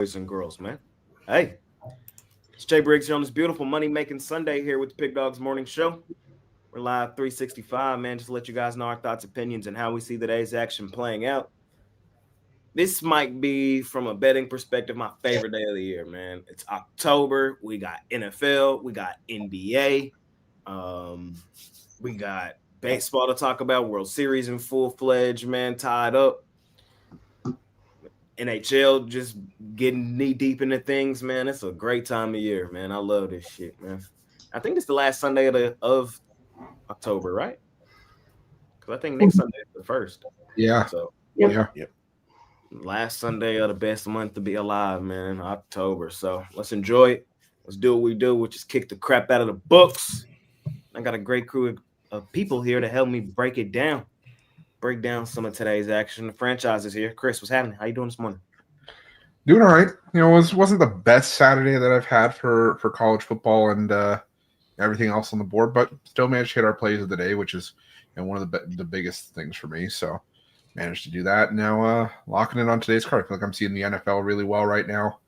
boys and girls, man. Hey, it's Jay Briggs here on this beautiful money making Sunday here with the Pick Dawgz Morning Show. We're live 365, man. Just to let you guys know our thoughts, opinions, and how we see today's action playing out. This might be, from a betting perspective, my favorite day of the year, man. It's October. We got NFL, we got NBA, we got baseball to talk about, World Series in full fledged, man, tied up. NHL just getting knee deep into things, man. It's a great time of year, man. I love this shit, man. I think it's the last Sunday of October, right? Because I think next Sunday is the first. Yeah. So Yep. last Sunday of the best month to be alive, man. October. So let's enjoy it. Let's do what we do, which is kick the crap out of the books. I got a great crew of people here to help me break down some of today's action. The franchise is here. Chris, what's happening? How you doing this morning? Doing all right. You know, it wasn't the best Saturday that I've had for college football and everything else on the board, but still managed to hit our plays of the day, which is one of the biggest things for me. So managed to do that. Now locking in on today's card. I feel like I'm seeing the NFL really well right now.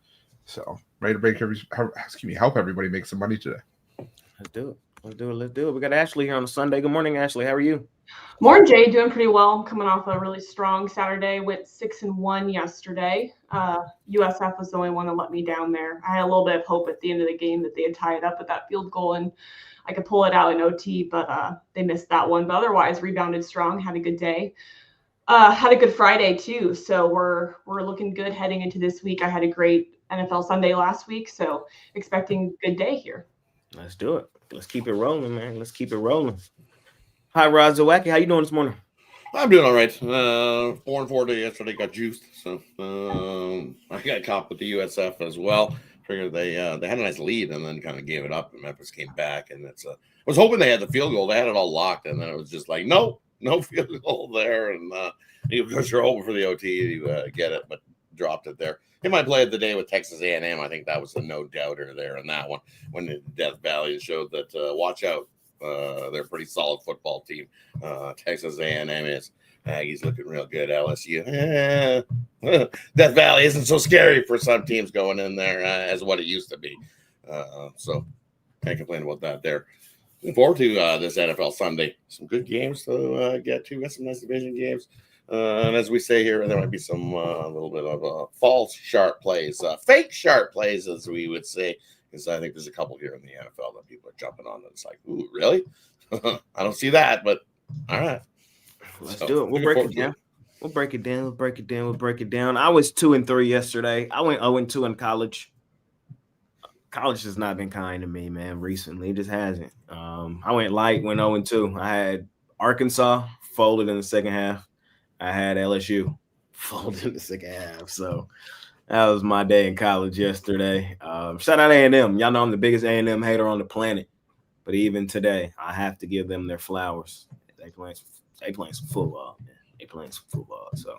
So ready to help everybody make some money today. Let's do it. We got Ashley here on a Sunday. Good morning, Ashley. How are you? Morning, Jay. Doing pretty well. Coming off a really strong Saturday. Went 6-1 yesterday. USF was the only one that let me down there. I had a little bit of hope at the end of the game that they had tied up with that field goal and I could pull it out in OT, but they missed that one. But otherwise, rebounded strong. Had a good day. Had a good Friday too. So we're looking good heading into this week. I had a great NFL Sunday last week, so expecting a good day here. Let's do it. Let's keep it rolling, man. Let's keep it rolling. Hi, Rod Zawacki. How you doing this morning? I'm doing all right. 4-4 day yesterday, got juiced, so I got caught with the USF as well. Figured they had a nice lead and then kind of gave it up, and Memphis came back. And I was hoping they had the field goal. They had it all locked, and then it was just like, no field goal there, and because you're hoping for the OT to get it, but dropped it there. They might play it the day with Texas A&M. I think that was a no doubter there in that one when the Death Valley showed that watch out. They're a pretty solid football team. Texas A&M is. Aggies looking real good. LSU. Death Valley isn't so scary for some teams going in there as what it used to be. So can't complain about that there. Looking forward to this NFL Sunday. Some good games to get to. Got some nice division games. And as we say here, there might be some a little bit of false sharp plays, fake sharp plays, as we would say. Because I think there's a couple here in the NFL that people are jumping on. And it's like, ooh, really? I don't see that, but all right. Let's do it. We'll break it down. We'll break it down. I was 2-3 yesterday. I went 0-2 in college. College has not been kind to me, man, recently. It just hasn't. I went light, went 0-2. I had Arkansas folded in the second half. I had LSU folded in the second half. So that was my day in college yesterday. Shout out A&M. Y'all know I'm the biggest A&M hater on the planet. But even today, I have to give them their flowers. They playing some football, man. So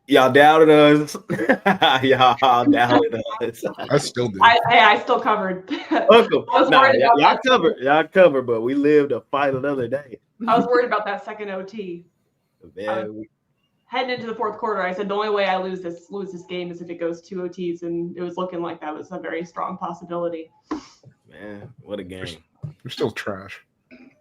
y'all doubted us. Y'all doubted us. I still do. I still covered. Y'all covered, but we lived to fight another day. I was worried about that second OT. Man, Heading into the fourth quarter, I said the only way I lose this game is if it goes 2 OTs, and it was looking like that was a very strong possibility. Man, what a game! We're still trash.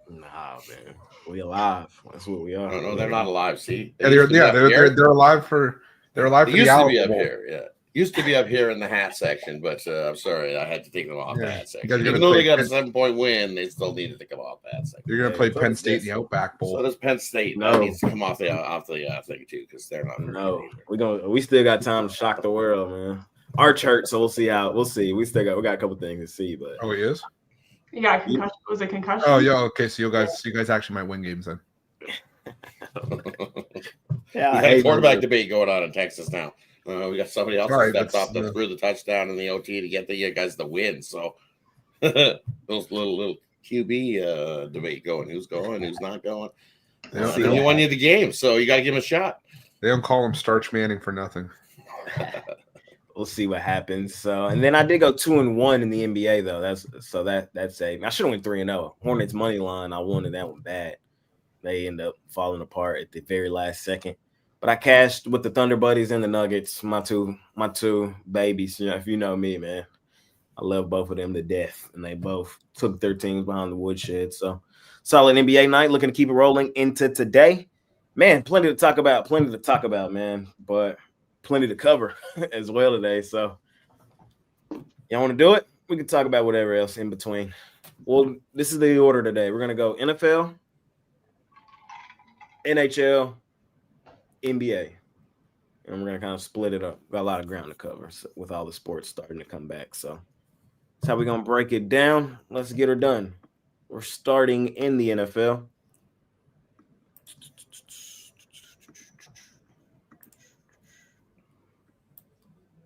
Nah, man, we alive. That's what we are. No, they're not alive. See, They're alive for They used to be up here. Yeah, used to be up here in the hat section, but I'm sorry, I had to take them off the hat section. Even though they got a 7-point win, they still needed to come off the hat section. You're gonna play Penn State in the Outback Bowl. So does Penn State. No, needs to come off the thing too, because they're not. No, we still got time to shock the world, man. Arch hurt, so we'll see. We got a couple things to see, but he is. Yeah, concussion. Was it concussion? Oh yeah, okay. So you guys actually might win games then. Yeah, quarterback debate going on in Texas now. We got somebody else who stepped up that threw the touchdown in the OT to get the guys the win. So those little QB debate going. Who's going? Who's not going? He won you the game, so you got to give him a shot. They don't call him Starch Manning for nothing. We'll see what happens. So, and then I did go 2-1 in the NBA though. That's saved. I should have went 3-0. Hornets money line. I wanted that one bad. They end up falling apart at the very last second. But I cashed with the Thunder Buddies and the Nuggets, my two babies. If you know me, man, I love both of them to death, and they both took their teams behind the woodshed. So solid NBA night. Looking to keep it rolling into today, man. Plenty to talk about, man. But plenty to cover as well today. So y'all want to do it? We can talk about whatever else in between. Well, this is the order today. We're gonna go NFL, NHL, NBA, and we're gonna kind of split it up. Got a lot of ground to cover with all the sports starting to come back. So that's how we're gonna break it down. Let's get her done. We're starting in the NFL.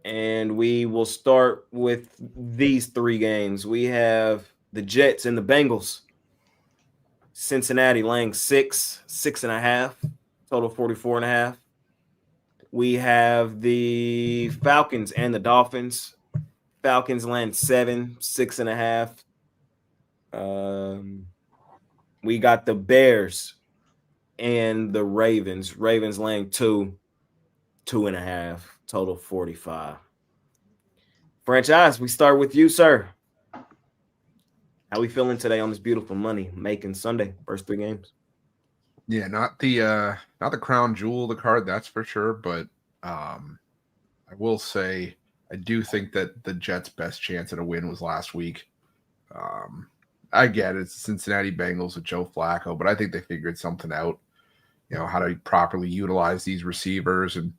And we will start with these three games. We have the Jets and the Bengals. Cincinnati laying 6.5, total 44.5. We have the Falcons and the Dolphins. Falcons laying 7, 6.5. We got the Bears and the Ravens. Ravens laying 2.5, total 45. Franchise, we start with you, sir. How we feeling today on this beautiful money-making Sunday? First three games. Yeah, not the crown jewel of the card, that's for sure. But I will say I do think that the Jets' best chance at a win was last week. I get it, it's the Cincinnati Bengals with Joe Flacco, but I think they figured something out. How to properly utilize these receivers and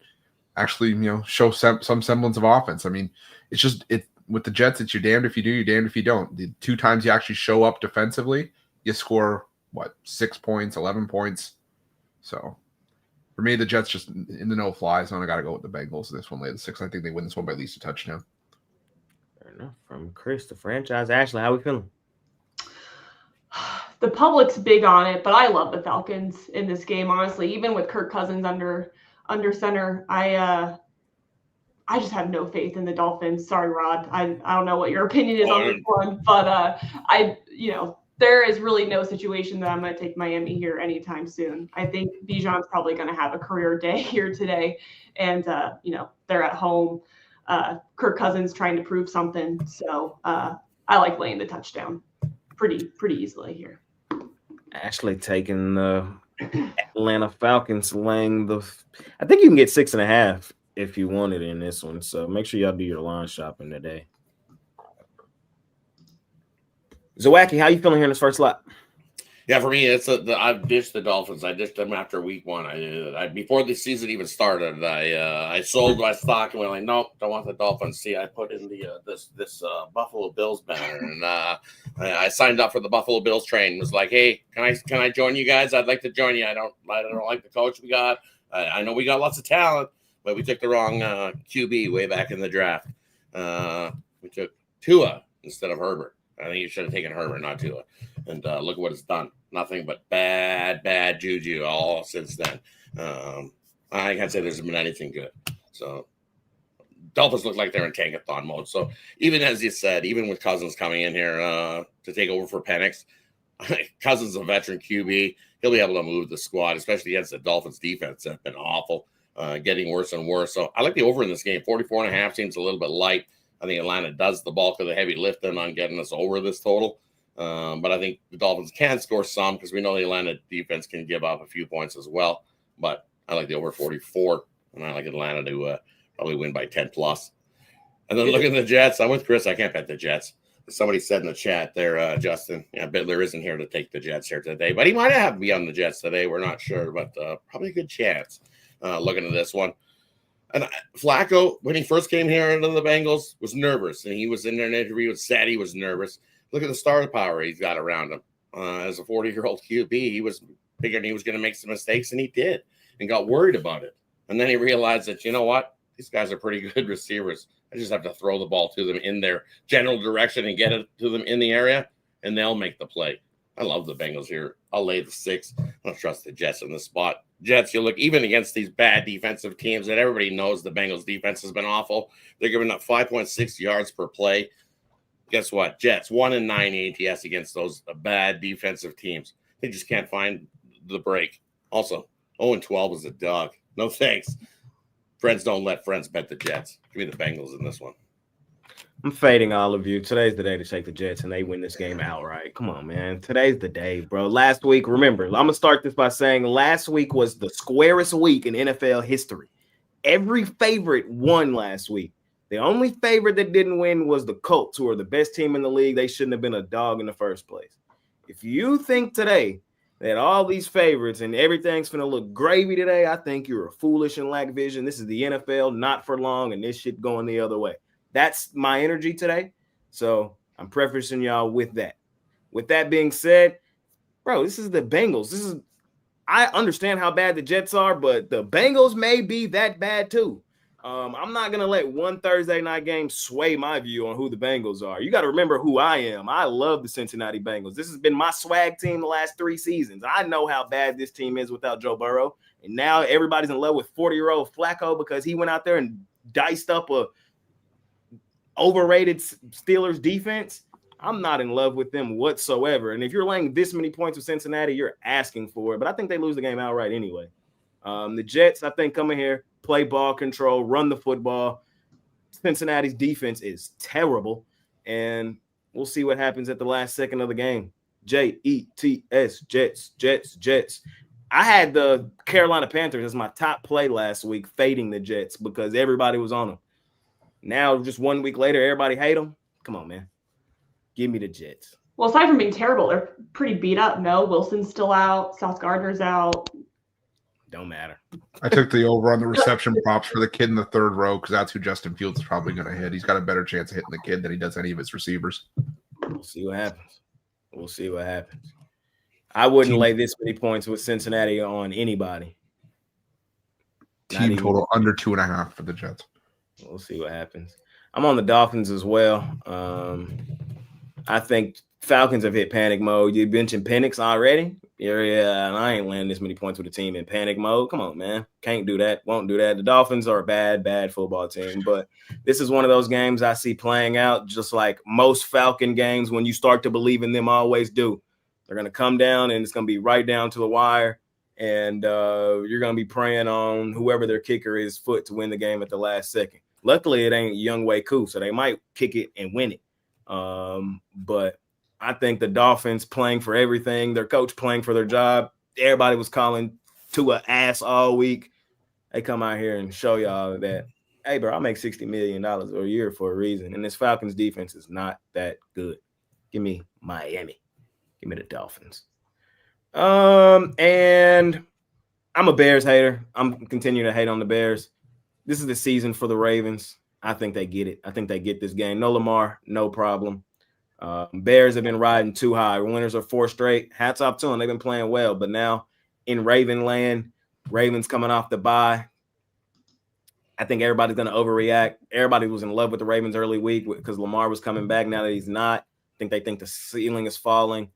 actually, show some semblance of offense. I mean, it's just with the Jets, it's you're damned if you do, you're damned if you don't. The two times you actually show up defensively, you score, 6 points, 11 points. So for me, the Jets just in the no-fly zone. I got to go with the Bengals. This one lay the 6. I think they win this one by at least a touchdown. Fair enough. From Chris, the franchise. Ashley, how we feeling? The public's big on it, but I love the Falcons in this game, honestly. Even with Kirk Cousins under center, I just have no faith in the Dolphins. Sorry, Rod. I don't know what your opinion is on this one, but there is really no situation that I'm going to take Miami here anytime soon. I think Bijan's probably going to have a career day here today, and they're at home. Kirk Cousins trying to prove something, so I like laying the touchdown pretty easily here. Ashley taking the Atlanta Falcons, laying I think you can get 6.5 if you want it in this one. So make sure y'all do your line shopping today. Zawacki, how you feeling here in this first lap? Yeah, for me, I've ditched the Dolphins. I ditched them after week 1. I before the season even started. I sold my stock and went like, nope, don't want the Dolphins. See, I put in the this Buffalo Bills banner, and I signed up for the Buffalo Bills train. Was like, hey, can I join you guys? I'd like to join you. I don't like the coach we got. I know we got lots of talent, but we took the wrong QB way back in the draft. We took Tua instead of Herbert. I think you should have taken Herbert, not Tua. And look at what it's done. Nothing but bad juju all since then. I can't say there's been anything good. So Dolphins look like they're in tankathon mode. So even as you said, even with Cousins coming in here to take over for Penix, Cousins is a veteran QB. He'll be able to move the squad, especially against the Dolphins defense. That's been awful, getting worse and worse. So I like the over in this game. 44.5 seems a little bit light. I think Atlanta does the bulk of the heavy lifting on getting us over this total. But I think the Dolphins can score some because we know the Atlanta defense can give up a few points as well. But I like the over 44, and I like Atlanta to probably win by 10 plus. And then looking at the Jets, I'm with Chris. I can't bet the Jets. Somebody said in the chat there, Justin, Bittler isn't here to take the Jets here today, but he might have to be on the Jets today. We're not sure, but probably a good chance looking at this one. And Flacco, when he first came here into the Bengals, was nervous, and he was in there in an interview and said he was nervous. Look at the star power he's got around him. As a 40-year-old QB, he was figuring he was going to make some mistakes, and he did, and got worried about it. And then he realized that, you know what? These guys are pretty good receivers. I just have to throw the ball to them in their general direction and get it to them in the area, and they'll make the play. I love the Bengals here. I'll lay the 6. I don't trust the Jets in this spot. Jets, you look, even against these bad defensive teams that everybody knows the Bengals defense has been awful. They're giving up 5.6 yards per play. Guess what? Jets, 1-9 ATS against those bad defensive teams. They just can't find the break. Also, 0-12 is a dog. No thanks. Friends don't let friends bet the Jets. Give me the Bengals in this one. I'm fading all of you. Today's the day to take the Jets, and they win this game outright. Come on, man. Today's the day, bro. Last week, remember, I'm going to start this by saying last week was the squarest week in NFL history. Every favorite won last week. The only favorite that didn't win was the Colts, who are the best team in the league. They shouldn't have been a dog in the first place. If you think today that all these favorites and everything's going to look gravy today, I think you're foolish and lack vision. This is the NFL, not for long, and this shit going the other way. That's my energy today. So I'm prefacing y'all with that. With that being said, bro, this is the Bengals. I understand how bad the Jets are, but the Bengals may be that bad too. I'm not going to let one Thursday night game sway my view on who the Bengals are. You got to remember who I am. I love the Cincinnati Bengals. This has been my swag team the last 3 seasons. I know how bad this team is without Joe Burrow. And now everybody's in love with 40-year-old Flacco because he went out there and diced up a overrated Steelers defense. I'm not in love with them whatsoever. And if you're laying this many points with Cincinnati, you're asking for it. But I think they lose the game outright anyway. The Jets, I think, come in here, play ball control, run the football. Cincinnati's defense is terrible. And we'll see what happens at the last second of the game. Jets, Jets. I had the Carolina Panthers as my top play last week, fading the Jets because everybody was on them. Now, just 1 week later, everybody hate them. Come on, man. Give me the Jets. Well, aside from being terrible, they're pretty beat up. No, Wilson's still out. South Gardner's out. Don't matter. I took the over on the reception props for the kid in the third row because that's who Justin Fields is probably going to hit. He's got a better chance of hitting the kid than he does any of his receivers. We'll see what happens. I wouldn't lay this many points with Cincinnati on anybody. Team total under 2.5 for the Jets. We'll see what happens. I'm on the Dolphins as well. I think Falcons have hit panic mode. You mentioned Penix already. Yeah, and I ain't landing this many points with a team in panic mode. Come on, man. Can't do that. Won't do that. The Dolphins are a bad football team. But this is one of those games I see playing out just like most Falcon games when you start to believe in them always do. They're going to come down, and it's going to be right down to the wire. And you're going to be praying on whoever their kicker is foot to win the game at the last second. Luckily, it ain't Younghoe Koo, so they might kick it and win it. But I think the Dolphins playing for everything, their coach playing for their job. Everybody was calling Tua ass all week. They come out here and show y'all that, hey, bro, I make $60 million a year for a reason. And this Falcons defense is not that good. Give me Miami. Give me the Dolphins. And I'm a Bears hater. I'm continuing to hate on the Bears. This is the season for the Ravens. I think they get it. I think they get this game. No Lamar, no problem. Bears have been riding too high. Winners are 4 straight. Hats off to them. They've been playing well. But now in Raven land, Ravens coming off the bye. I think everybody's going to overreact. Everybody was in love with the Ravens early week because Lamar was coming back. Now that he's not, I think they think the ceiling is falling.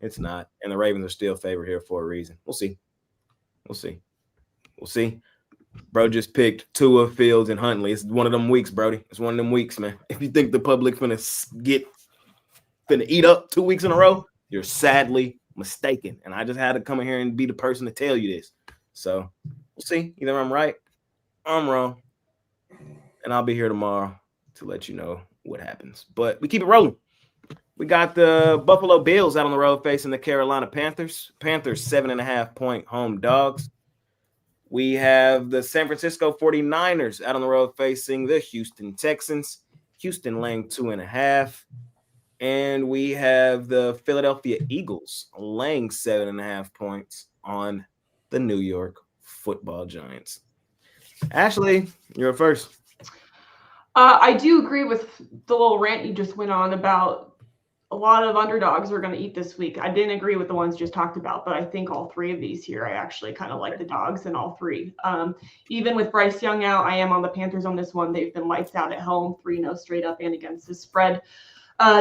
It's not. And the Ravens are still favored here for a reason. We'll see. Bro just picked Tua, Fields, and Huntley. It's one of them weeks, Brody. It's one of them weeks, man. If you think the public's finna eat up 2 weeks in a row, you're sadly mistaken. And I just had to come in here and be the person to tell you this. So we'll see. Either I'm right, I'm wrong. And I'll be here tomorrow to let you know what happens. But we keep it rolling. We got the Buffalo Bills out on the road facing the Carolina Panthers. Panthers 7.5-point home dogs. We have the San Francisco 49ers out on the road facing the Houston Texans. Houston laying 2.5. And we have the Philadelphia Eagles laying 7.5 points on the New York Football Giants. Ashley, you're first. I do agree with the little rant you just went on about a lot of underdogs are going to eat this week. I didn't agree with the ones just talked about, but I think all 3 of these here, I actually kind of like the dogs in all 3. Even with Bryce Young out, I am on the Panthers on this one. They've been lights out at home, 3-0 straight up and against the spread.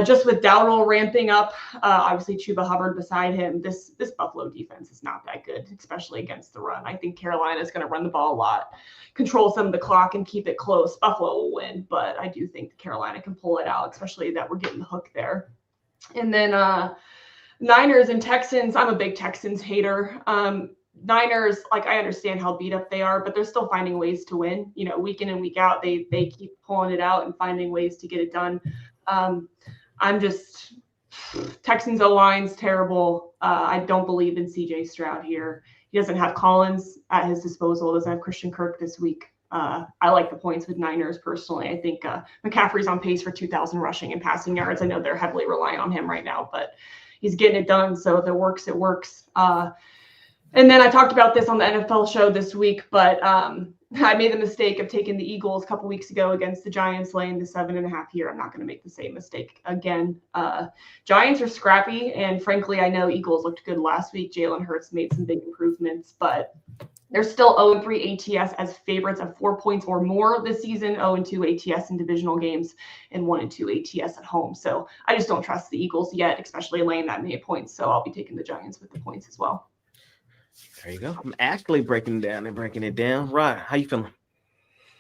Just with Dowdle ramping up, obviously Chuba Hubbard beside him, this Buffalo defense is not that good, especially against the run. I think Carolina is going to run the ball a lot, control some of the clock, and keep it close. Buffalo will win, but I do think Carolina can pull it out, especially that we're getting the hook there. And then Niners and Texans, I'm a big Texans hater. Niners, like, I understand how beat up they are, but they're still finding ways to win. You know, week in and week out, they keep pulling it out and finding ways to get it done. Texans O-line's terrible. I don't believe in CJ Stroud here. He doesn't have Collins at his disposal. Doesn't have Christian Kirk this week. I like the points with Niners personally. I think McCaffrey's on pace for 2,000 rushing and passing yards. I know they're heavily relying on him right now, but he's getting it done. So if it works, it works. And then I talked about this on the NFL show this week, but I made the mistake of taking the Eagles a couple weeks ago against the Giants, laying the 7.5 here. I'm not going to make the same mistake again. Giants are scrappy, and frankly, I know Eagles looked good last week. Jalen Hurts made some big improvements, but they're still 0-3 ATS as favorites of 4 points or more this season, 0-2 ATS in divisional games, and 1-2 ATS at home. So I just don't trust the Eagles yet, especially laying that many points. So I'll be taking the Giants with the points as well. There you go. I'm actually breaking it down. Right. How you feeling?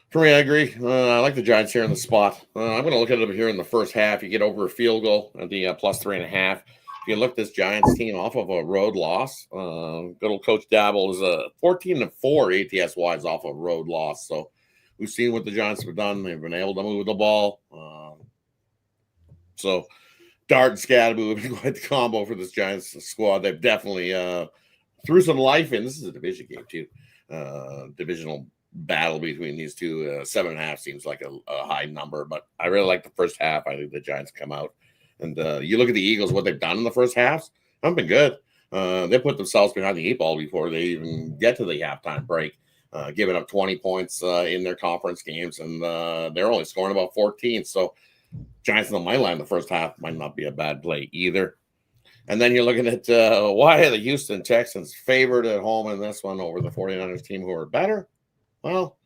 For me, I agree. I like the Giants here in the spot. I'm going to look at them here in the first half. You get over a field goal at the plus 3.5. If you look this Giants team off of a road loss, good old Coach Dabble is a 14-4 ATS wise off a road loss. So we've seen what the Giants have done. They've been able to move the ball. So Dart and Scadaboo have been quite the combo for this Giants squad. They've definitely threw some life in. This is a division game too. Divisional battle between these two. 7.5 seems like a high number, but I really like the first half. I think the Giants come out. And you look at the Eagles, what they've done in the first halves, haven't been good. They put themselves behind the 8 ball before they even get to the halftime break, giving up 20 points in their conference games, and they're only scoring about 14. So Giants in the money line in the first half might not be a bad play either. And then you're looking at why are the Houston Texans favored at home in this one over the 49ers team who are better? Well,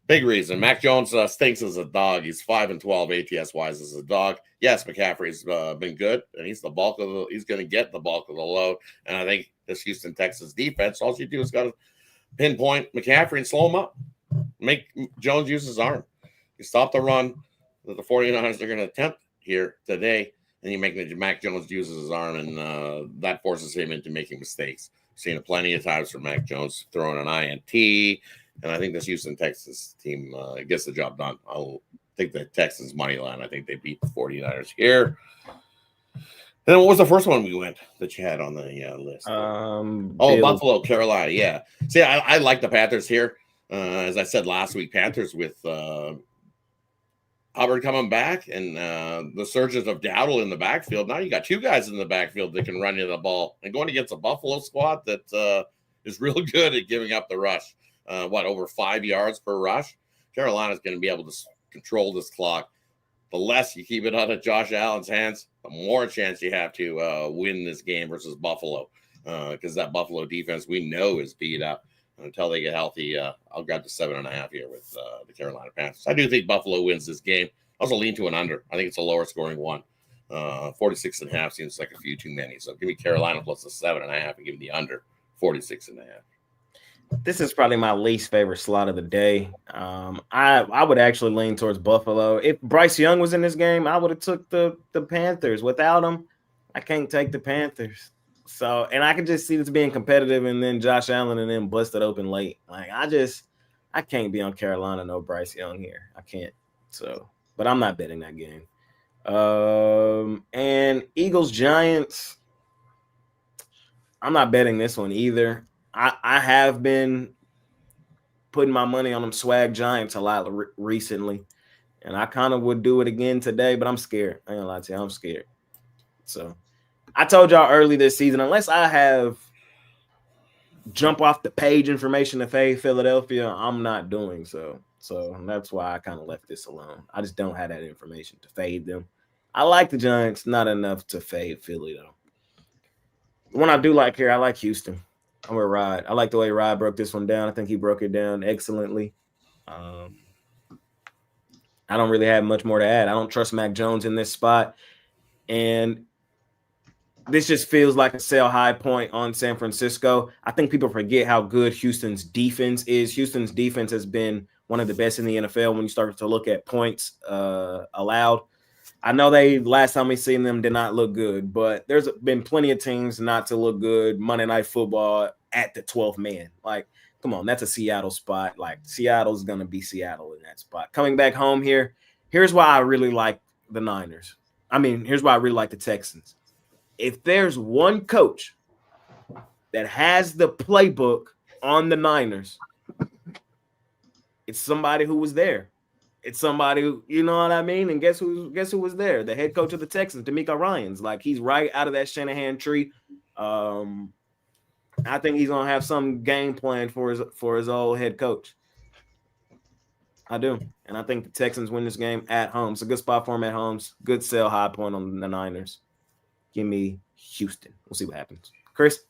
big reason. Mac Jones stinks as a dog. He's 5-12 ATS wise as a dog. Yes, McCaffrey's been good, and he's going to get the bulk of the load. And I think this Houston Texans defense, all you do is got to pinpoint McCaffrey and slow him up. Make Jones use his arm. You stop the run that the 49ers are going to attempt here today, and you make Mac Jones use his arm, and that forces him into making mistakes. Seen it plenty of times for Mac Jones throwing an INT. And I think this Houston Texans team gets the job done. I'll take the Texans money line. I think they beat the 49ers here. And then what was the first one we went that you had on the list? Buffalo, Carolina. Yeah. See, I like the Panthers here. As I said last week, Panthers with Hubbard coming back and the surges of Dowdle in the backfield. Now you got 2 guys in the backfield that can run you the ball. And going against a Buffalo squad that is real good at giving up the rush. Over 5 yards per rush? Carolina's going to be able to control this clock. The less you keep it out of Josh Allen's hands, the more chance you have to win this game versus Buffalo. Because that Buffalo defense we know is beat up. Until they get healthy, I'll grab the 7.5 here with the Carolina Panthers. I do think Buffalo wins this game. I also lean to an under. I think it's a lower scoring one. 46.5 seems like a few too many. So give me Carolina plus the 7.5 and give me the under 46.5. This is probably my least favorite slot of the day. I would actually lean towards Buffalo. If Bryce Young was in this game, I would have took the Panthers. Without him, I can't take the Panthers. So, and I can just see this being competitive, and then Josh Allen and then busted open late. Like I can't be on Carolina, no Bryce Young here. I can't. So, but I'm not betting that game. And Eagles Giants, I'm not betting this one either. I have been putting my money on them swag Giants a lot recently, and I kind of would do it again today, but I'm scared. I ain't gonna lie to you, I'm scared. So I told y'all early this season, unless I have jump off the page information to fade Philadelphia, I'm not doing so. So that's why I kind of left this alone. I just don't have that information to fade them. I like the Giants, not enough to fade Philly though. The one I do like here, I like Houston. I'm with Rod. I like the way Rod broke this one down. I think he broke it down excellently. I don't really have much more to add. I don't trust Mac Jones in this spot. And this just feels like a sell high point on San Francisco. I think people forget how good Houston's defense is. Houston's defense has been one of the best in the NFL when you start to look at points allowed. I know last time we seen them did not look good, but there's been plenty of teams not to look good. Monday Night Football, at the 12th man. Like, come on, that's a Seattle spot. Like, Seattle's going to be Seattle in that spot. Coming back home here, here's why I really like the Niners. Here's why I really like the Texans. If there's one coach that has the playbook on the Niners, it's somebody who was there. It's somebody who, you know what I mean? And guess who was there? The head coach of the Texans, D'Amico Ryans. Like, he's right out of that Shanahan tree. I think he's gonna have some game plan for his old head coach. I do. And I think the Texans win this game at home. It's a good spot for them at home. Good sell high point on the Niners. Give me Houston. We'll see what happens. Chris?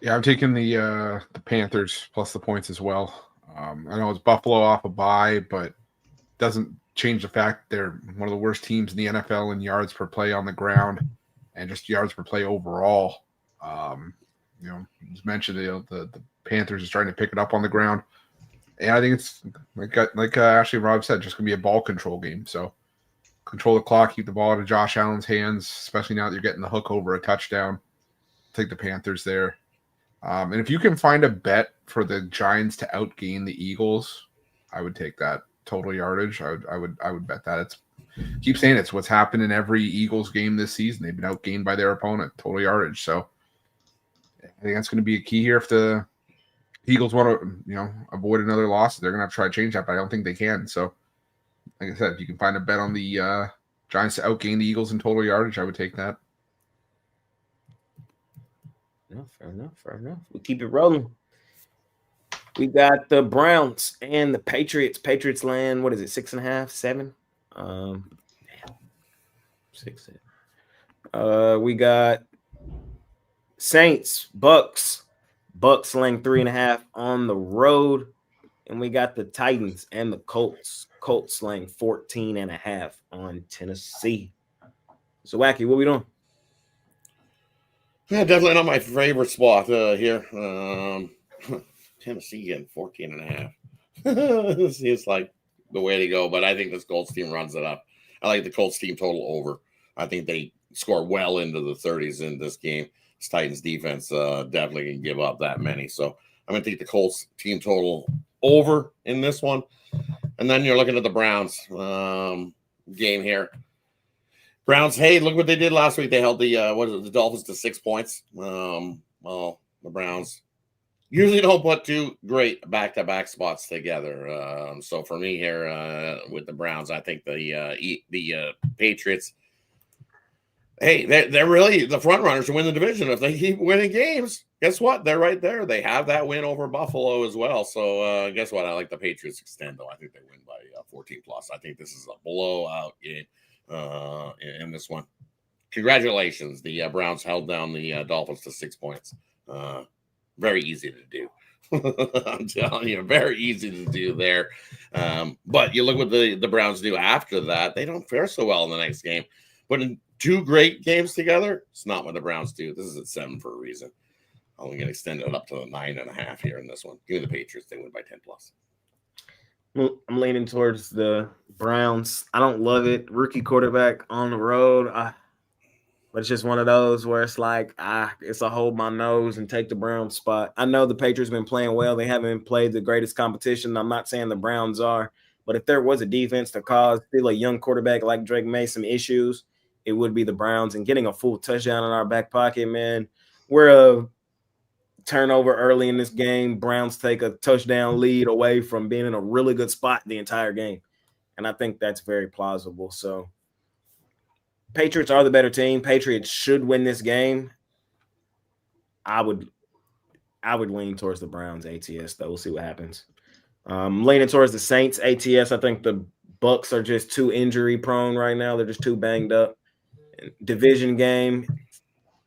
Yeah, I'm taking the Panthers plus the points as well. I know it's Buffalo off a bye, but doesn't change the fact they're one of the worst teams in the NFL in yards per play on the ground and just yards per play overall. As mentioned, the Panthers is trying to pick it up on the ground, and I think it's like Ashley and Rob said, just gonna be a ball control game. So control the clock, keep the ball out of Josh Allen's hands, especially now that you're getting the hook over a touchdown. Take the Panthers there. And if you can find a bet for the Giants to outgain the Eagles, I would take that total yardage. I would bet that. Keep saying it's what's happened in every Eagles game this season. They've been outgained by their opponent, total yardage. So I think that's going to be a key here. If the Eagles want to, avoid another loss, they're going to have to try to change that, but I don't think they can. So, like I said, if you can find a bet on the Giants to outgain the Eagles in total yardage, I would take that. No, fair enough. We keep it rolling. We got the Browns and the Patriots. Patriots land, what is it, 6.5, 7? 6. We got Saints, Bucks. Bucks laying 3.5 on the road. And we got the Titans and the Colts. Colts laying 14.5 on Tennessee. So, Wacky, what we doing? Yeah, definitely not my favorite spot here. Tennessee getting 14.5. Seems like the way to go, but I think this Colts team runs it up. I like the Colts team total over. I think they score well into the 30s in this game. This Titans defense definitely can give up that many. So I'm going to take the Colts team total over in this one. And then you're looking at the Browns game here. Browns, hey, look what they did last week. They held the Dolphins to 6 points. Well, the Browns usually don't put two great back-to-back spots together. So for me here with the Browns, I think the Patriots, hey, they're really the front runners to win the division. If they keep winning games, guess what? They're right there. They have that win over Buffalo as well. So guess what? I like the Patriots extend, though. I think they win by 14 plus. I think this is a blowout game in this one. Congratulations. The Browns held down the Dolphins to 6 points. Very easy to do. I'm telling you, very easy to do there. But you look what the Browns do after that. They don't fare so well in the next game. But in two great games together, it's not what the Browns do. This is at 7 for a reason. I'm going to extend it up to the 9.5 here in this one. Give me the Patriots. They win by 10 plus. I'm leaning towards the Browns. I don't love it. Rookie quarterback on the road. But it's just one of those where it's like, it's a hold my nose and take the Browns spot. I know the Patriots been playing well. They haven't played the greatest competition. I'm not saying the Browns are. But if there was a defense to cause still a young quarterback like Drake May some issues, it would be the Browns. And getting a full touchdown in our back pocket, man, we're a turnover early in this game. Browns take a touchdown lead away from being in a really good spot the entire game. And I think that's very plausible. So Patriots are the better team. Patriots should win this game. I would lean towards the Browns ATS, though. We'll see what happens. Leaning towards the Saints ATS. I think the Bucks are just too injury prone right now. They're just too banged up. Division game,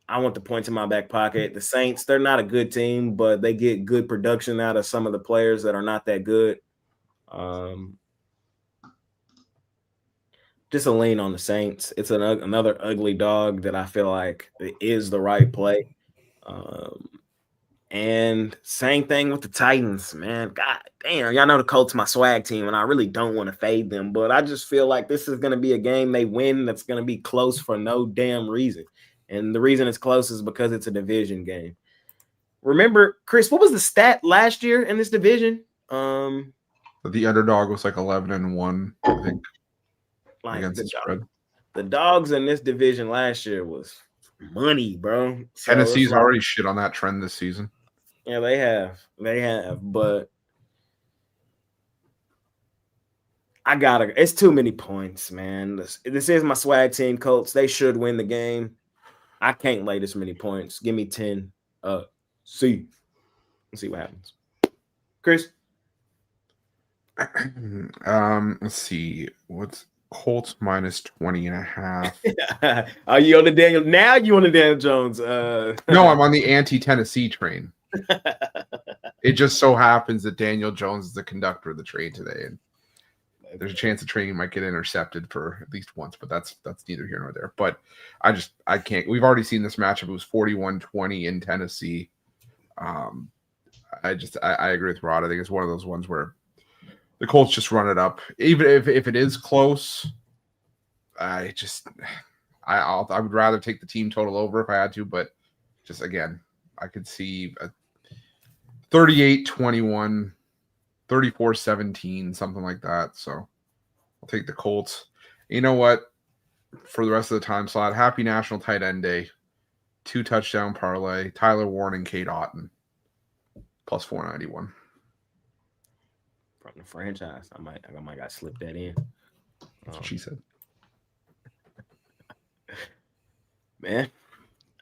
I want the points in my back pocket. The Saints, they're not a good team, but they get good production out of some of the players that are not that good. Just a lean on the Saints. It's another ugly dog that I feel like is the right play. And same thing with the Titans, man. God damn, y'all know the Colts my swag team, and I really don't want to fade them, but I just feel like this is going to be a game they win that's going to be close for no damn reason. And the reason it's close is because it's a division game. Remember, Chris, what was the stat last year in this division? The underdog was like 11-1, I think, against the spread. The dogs in this division last year was money, bro. So Tennessee's already shit on that trend this season. Yeah, they have. But it's too many points, man. This is my swag team, Colts. They should win the game. I can't lay this many points. Give me 10. Let's see what happens. Chris? Let's see. What's Colts minus 20.5? Are you on the Daniel? Now you on the Daniel Jones? No, I'm on the anti-Tennessee train. It just so happens that Daniel Jones is the conductor of the train today, and there's a chance the train might get intercepted for at least once, but that's neither here nor there. But I can't. We've already seen this matchup. It was 41-20 in Tennessee. I agree with Rod. I think it's one of those ones where the Colts just run it up. Even if it is close, I would rather take the team total over if I had to, but just again, I could see a 38-21, 34-17, something like that. So I'll take the Colts. You know what? For the rest of the time slot, happy National Tight End Day. 2 touchdown parlay. Tyler Warren and Kate Otten. Plus 491. From the franchise. I might got to slip that in. That's what she said. Man.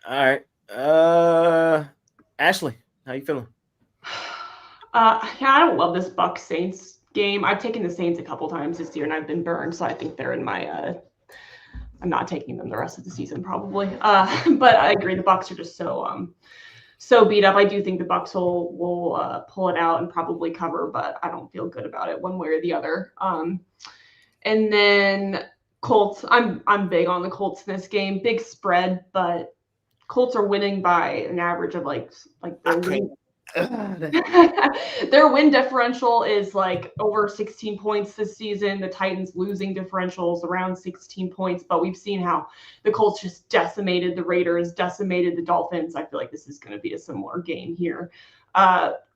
All right. Ashley, how you feeling? I don't love this Bucs Saints game. I've taken the Saints a couple times this year and I've been burned, so I think they're in my I'm not taking them the rest of the season probably. But I agree, the Bucs are just so beat up. I do think the Bucs will pull it out and probably cover, but I don't feel good about it one way or the other. And then Colts, I'm big on the Colts in this game. Big spread, but Colts are winning by an average of like their win differential is like over 16 points this season. The Titans losing differentials around 16 points, but we've seen how the Colts just decimated the Raiders, decimated the Dolphins. I feel like this is going to be a similar game here.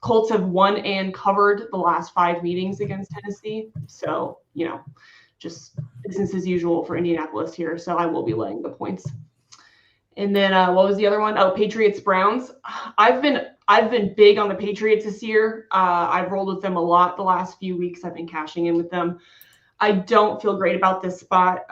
Colts have won and covered the last 5 meetings against Tennessee. So, just business as usual for Indianapolis here. So I will be laying the points. And then what was the other one? Oh, Patriots Browns. I've been big on the Patriots this year. I've rolled with them a lot the last few weeks. I've been cashing in with them. I don't feel great about this spot,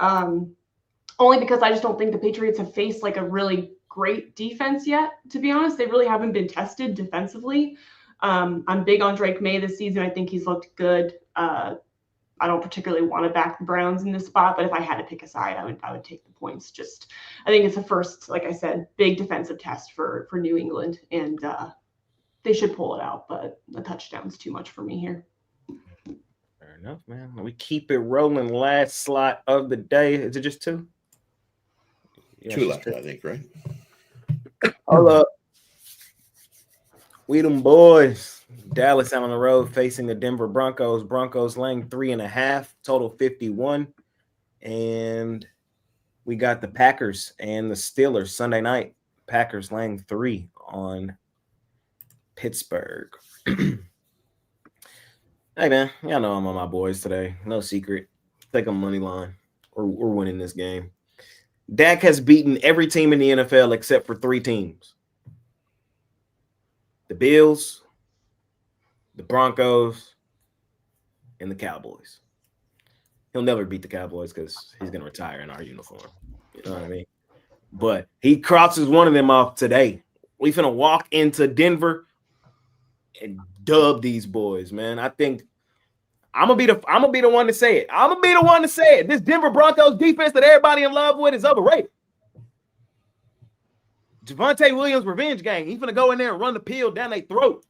only because I just don't think the Patriots have faced like a really great defense yet. To be honest, they really haven't been tested defensively. I'm big on Drake May this season. I think he's looked good. I don't particularly want to back the Browns in this spot, but if I had to pick a side, I would take the points. Just, I think it's the first, like I said, big defensive test for New England, and they should pull it out, but the touchdown's too much for me here. Fair enough, man. We keep it rolling. Last slot of the day. Is it just 2? Yeah, 2 left, I think, right? Hold up. We them boys. Dallas out on the road facing the Denver Broncos. Broncos laying 3.5, total 51. And we got the Packers and the Steelers Sunday night. Packers laying 3 on Pittsburgh. Hey, man, y'all know I'm on my boys today. No secret. Take a money line. We're winning this game. Dak has beaten every team in the NFL except for 3 teams. The Bills, the Broncos, and the Cowboys. He'll never beat the Cowboys because he's going to retire in our uniform. You know what I mean? But he crosses one of them off today. We finna walk into Denver and dub these boys, man. I think I'm gonna be the one to say it. I'm gonna be the one to say it. This Denver Broncos defense that everybody in love with is overrated. Javonte Williams revenge gang. He's gonna go in there and run the peel down their throat.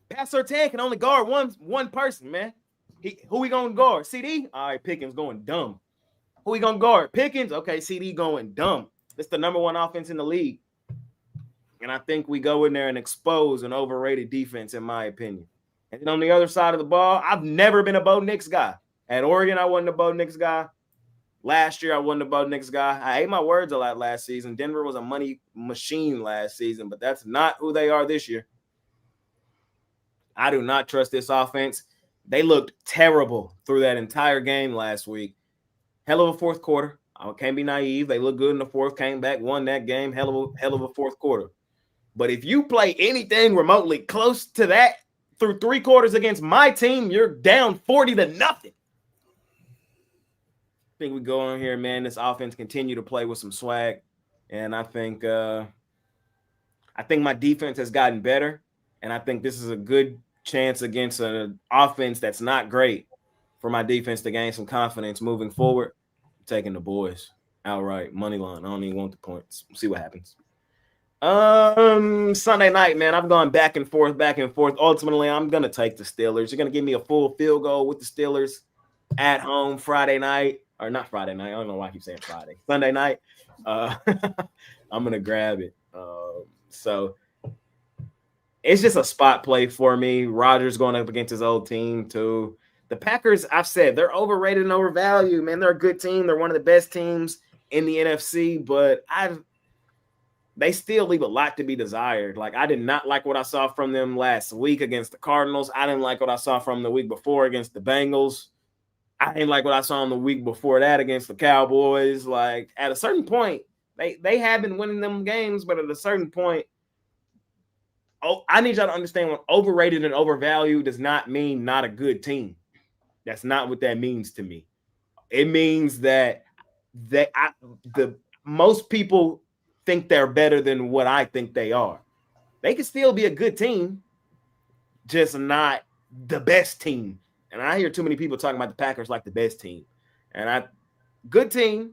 Pat Surtain can only guard one person, man. Who we gonna guard? CD? All right, Pickens going dumb. Who we gonna guard? Pickens? Okay, CD going dumb. It's the number 1 offense in the league. And I think we go in there and expose an overrated defense, in my opinion. And then on the other side of the ball, I've never been a Bo Nix guy. At Oregon, I wasn't a Bo Nix guy. Last year, I wasn't a Bo Nix guy. I ate my words a lot last season. Denver was a money machine last season, but that's not who they are this year. I do not trust this offense. They looked terrible through that entire game last week. Hell of a fourth quarter. I can't be naive. They looked good in the fourth, came back, won that game. Hell of a fourth quarter. But if you play anything remotely close to that through 3 quarters against my team, you're down 40-0. I think we go on here, man. This offense continue to play with some swag, and I think my defense has gotten better, and I think this is a good chance against an offense that's not great for my defense to gain some confidence moving forward. I'm taking the boys outright money line. I don't even want the points. We'll see what happens. Sunday night, man, I've gone back and forth. Ultimately, I'm gonna take the Steelers. You're gonna give me a full field goal with the Steelers at home Friday night, or not Friday night. I don't know why I keep saying Friday. Sunday night. I'm gonna grab it. So it's just a spot play for me. Rodgers going up against his old team too. The Packers, I've said, they're overrated and overvalued. Man, they're a good team. They're one of the best teams in the NFC, but they still leave a lot to be desired. Like, I did not like what I saw from them last week against the Cardinals. I didn't like what I saw from the week before against the Bengals. I didn't like what I saw in the week before that against the Cowboys. Like, at a certain point, they have been winning them games, but at a certain point, I need y'all to understand what overrated and overvalued does not mean not a good team. That's not what that means to me. It means that most people think they're better than what I think they are. They could still be a good team, just not the best team. And I hear too many people talking about the Packers like the best team. And good team.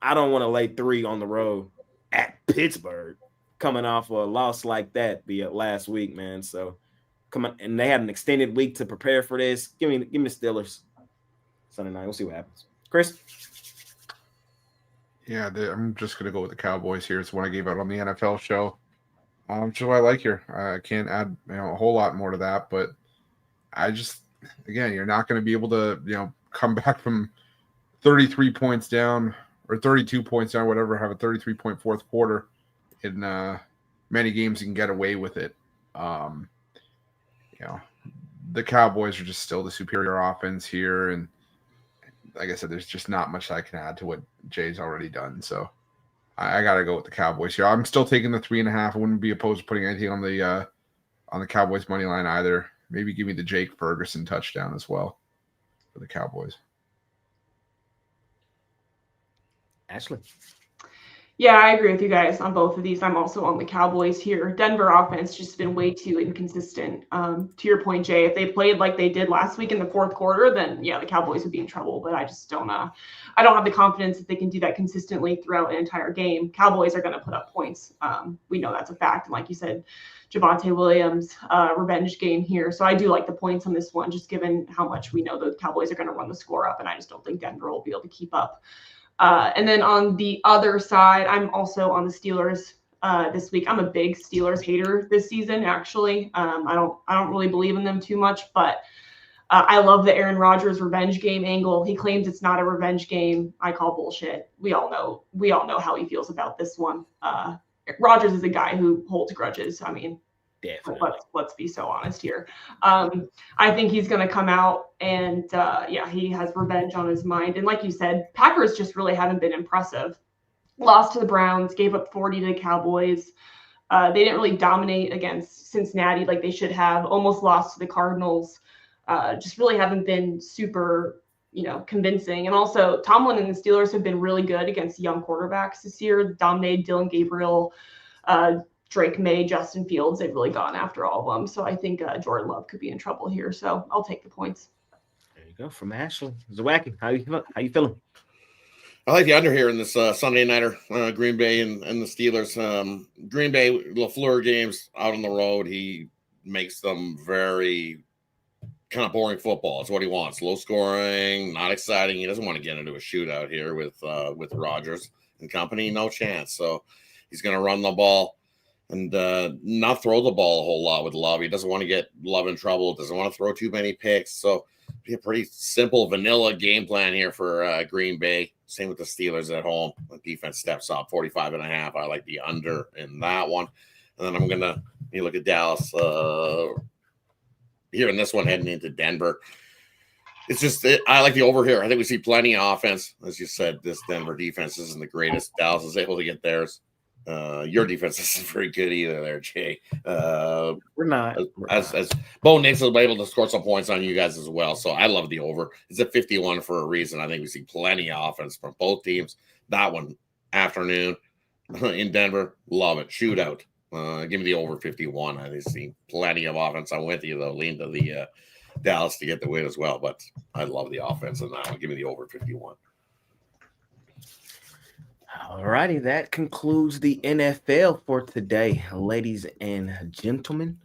I don't want to lay 3 on the road at Pittsburgh, coming off a loss like that last week, man. So come on, and they had an extended week to prepare for this. Give me the Steelers Sunday night. We'll see what happens. Chris? Yeah, I'm just going to go with the Cowboys here. It's one I gave out on the NFL show. Which is what I like here. I can't add a whole lot more to that, but I just, again, you're not going to be able to come back from 33 points down or 32 points down, whatever, have a 33-point fourth quarter. In many games, you can get away with it. The Cowboys are just still the superior offense here, and like I said, there's just not much I can add to what Jay's already done. So I got to go with the Cowboys here. I'm still taking the 3.5. I wouldn't be opposed to putting anything on the Cowboys money line either. Maybe give me the Jake Ferguson touchdown as well for the Cowboys. Ashley. Yeah, I agree with you guys on both of these. I'm also on the Cowboys here. Denver offense just been way too inconsistent. To your point, Jay, if they played like they did last week in the fourth quarter, then yeah, the Cowboys would be in trouble. But I just don't. I don't have the confidence that they can do that consistently throughout an entire game. Cowboys are going to put up points. We know that's a fact. And like you said, Javonte Williams, revenge game here. So I do like the points on this one, just given how much we know the Cowboys are going to run the score up, and I just don't think Denver will be able to keep up. And then on the other side, I'm also on the Steelers this week. I'm a big Steelers hater this season, actually. I don't really believe in them too much, but I love the Aaron Rodgers revenge game angle. He claims it's not a revenge game. I call bullshit. We all know how he feels about this one. Rodgers is a guy who holds grudges. I mean, definitely. Let's be so honest here. I think he's going to come out and, he has revenge on his mind. And like you said, Packers just really haven't been impressive. Lost to the Browns, gave up 40 to the Cowboys. They didn't really dominate against Cincinnati like they should have. Almost lost to the Cardinals. Just really haven't been super, convincing. And also, Tomlin and the Steelers have been really good against young quarterbacks this year. Dominated Dylan Gabriel, Drake May, Justin Fields. They've really gone after all of them. So I think Jordan Love could be in trouble here. So I'll take the points. There you go. From Ashley. Zawacki, how you feeling? I like the under here in this Sunday nighter, Green Bay and the Steelers. Green Bay, LaFleur games out on the road, he makes them very kind of boring football. It's what he wants. Low scoring, not exciting. He doesn't want to get into a shootout here with Rodgers and company. No chance. So he's going to run the ball and not throw the ball a whole lot with Love. He doesn't want to get Love in trouble. Doesn't want to throw too many picks. So be a pretty simple vanilla game plan here for Green Bay. Same with the Steelers at home. The defense steps up 45.5. I like the under in that one. And then I'm going to look at Dallas here in this one heading into Denver. It's just I like the over here. I think we see plenty of offense. As you said, this Denver defense isn't the greatest. Dallas is able to get theirs. Your defense isn't very good either there, Jay. We're not. As Bo Nix will be able to score some points on you guys as well. So I love the over. It's at 51 for a reason. I think we see plenty of offense from both teams. That one, afternoon in Denver, love it. Shootout. Give me the over 51. I see plenty of offense. I'm with you, though. Lean to the Dallas to get the win as well. But I love the offense in that one. Give me the over 51. All righty, that concludes the NFL for today, ladies and gentlemen.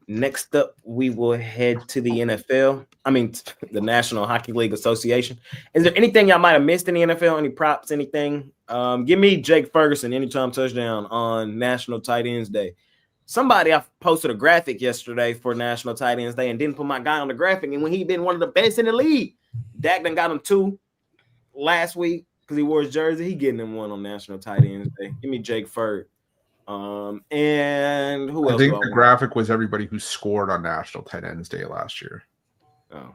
Next up, we will head to the NFL. The National Hockey League Association. Is there anything y'all might have missed in the NFL? Any props, anything? Give me Jake Ferguson anytime touchdown on National Tight Ends Day. I posted a graphic yesterday for National Tight Ends Day and didn't put my guy on the graphic. And when he been one of the best in the league, Dak done got him 2 last week. Because he wore his jersey, he getting him 1 on National Tight Ends Day. Give me Jake Ferg. And who else? I think the graphic was everybody who scored on National Tight Ends Day last year. Oh,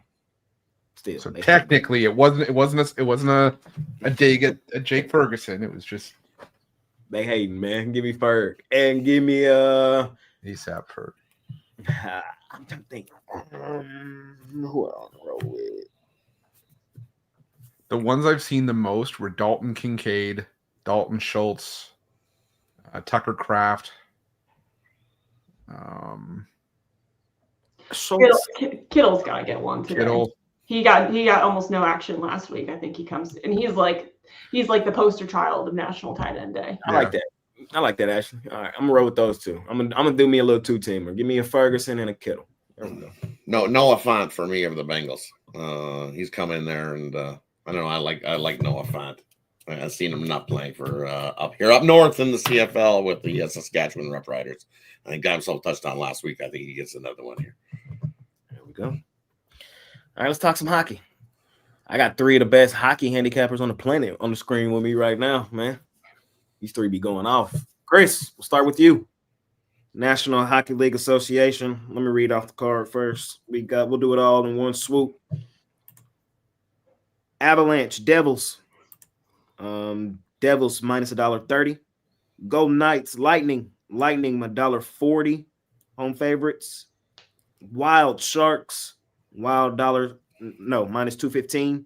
still. So technically, it wasn't a dig at Jake Ferguson. It was just they hating, man. Give me Ferg and give me ASAP Ferg. I'm trying to think. Who else on the road with? The ones I've seen the most were Dalton Kincaid, Dalton Schultz, Tucker Kraft. Kittle's got to get one today. Kittle. He got almost no action last week. I think he comes and he's like the poster child of National Tight End Day. I like that. I like that, Ashley. All right, I'm gonna roll with those two. I'm gonna do me a little 2-teamer. Give me a Ferguson and a Kittle. There we go. No, Noah Fant for me of the Bengals. He's come in there and I don't know. I like Noah Fant. I've seen him not playing for up north in the CFL with the Saskatchewan Roughriders. I think got himself a touchdown last week. I think he gets another one here. There we go. All right, let's talk some hockey. I got 3 of the best hockey handicappers on the planet on the screen with me right now, man. These 3 be going off. Chris, we'll start with you. National Hockey League Association. Let me read off the card first. We'll do it all in one swoop. Avalanche, Devils. Devils minus $1.30. Golden Knights, Lightning $1.40. Home favorites. Wild, Sharks, minus $2.15.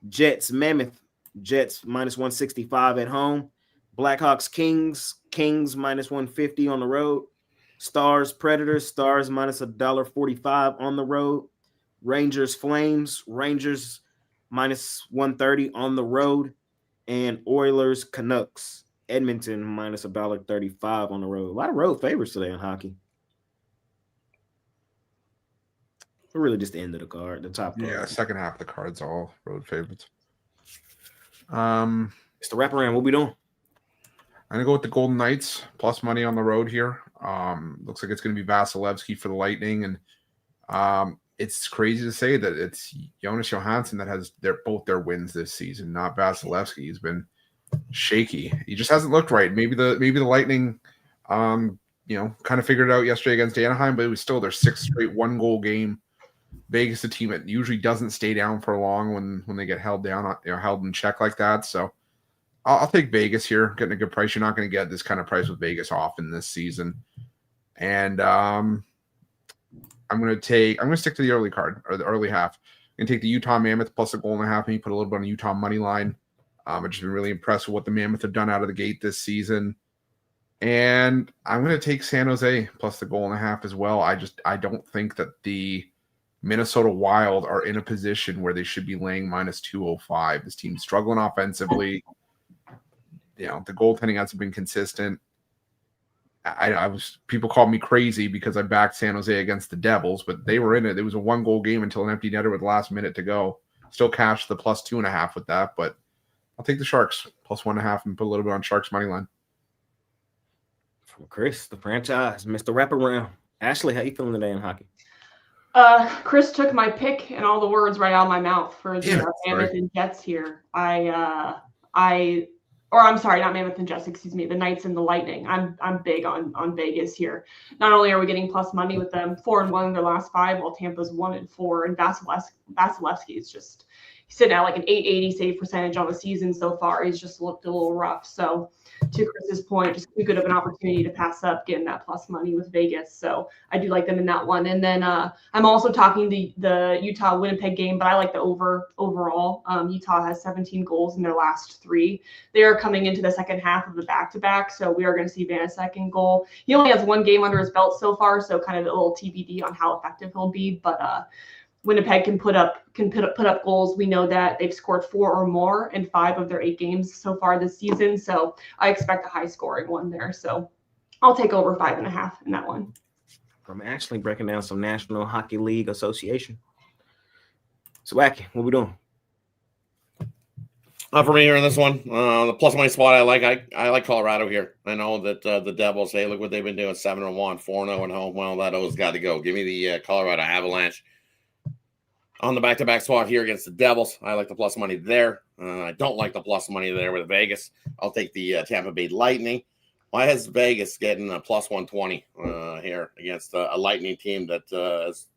Jets, Mammoth, Jets minus 165 at home. Blackhawks, Kings minus 150 on the road. Stars, Predators, Stars minus $1.45 on the road. Rangers, Flames, Rangers minus 130 on the road. And Oilers, Canucks, Edmonton minus $1.35 on the road. A lot of road favorites today in hockey. We're really just the end of the card, the top card. Yeah, second half of the card's all road favorites. It's the wraparound. What we doing? I'm gonna go with the Golden Knights plus money on the road here. Looks like it's gonna be Vasilevsky for the Lightning, and it's crazy to say that it's Jonas Johansson that has both their wins this season, not Vasilevsky. He's been shaky. He just hasn't looked right. Maybe the Lightning, kind of figured it out yesterday against Anaheim, but it was still their 6th straight 1-goal game. Vegas, a team that usually doesn't stay down for long when they get held down, held in check like that. So I'll take Vegas here, getting a good price. You're not going to get this kind of price with Vegas often this season. And I'm going to stick to the early card or the early half. I'm going to take the Utah Mammoth plus $1.50. And you put a little bit on the Utah money line. I've just been really impressed with what the Mammoth have done out of the gate this season. And I'm going to take San Jose plus $1.50 as well. I don't think that the Minnesota Wild are in a position where they should be laying minus 205. This team's struggling offensively. The goaltending hasn't been consistent. People called me crazy because I backed San Jose against the Devils, but they were in it. It was a 1-goal game until an empty netter with the last minute to go. Still cashed the plus 2.5 with that, but I'll take the Sharks plus 1.5 and put a little bit on Sharks money line. From Chris, the franchise, Mr. Wraparound. Ashley, how you feeling today in hockey? Chris took my pick and all the words right out of my mouth for the Mammoth and Jets here. I'm sorry, not Mammoth and Jets, excuse me, the Knights and the Lightning. I'm big on Vegas here. Not only are we getting plus money with them 4-1 in their last 5, while Tampa's 1-4, and Vasilevsky is just he's sitting at like an 880 save percentage on the season so far. He's just looked a little rough. So to Chris's point, just too good of an opportunity to pass up getting that plus money with Vegas. So I do like them in that one. And then I'm also talking the Utah-Winnipeg game, but I like the overall. Utah has 17 goals in their last 3. They are coming into the second half of the back-to-back, so we are going to see Vanek in goal. He only has 1 game under his belt so far, so kind of a little TBD on how effective he'll be. But Winnipeg can put up goals. We know that they've scored 4 or more in 5 of their 8 games so far this season. So I expect a high scoring one there. So I'll take over 5.5 in that one. From Ashley breaking down some National Hockey League Association. So Wacky, what we doing? For me here in this one, the plus money spot I like Colorado here. I know that the Devils, hey, look what they've been doing, 7-1, 4-0 at home. Well, that always got to go. Give me the Colorado Avalanche. On the back-to-back spot here against the Devils, I like the plus money there. I don't like the plus money there with Vegas. I'll take the Tampa Bay Lightning. Why is Vegas getting a plus 120 here against a Lightning team that, as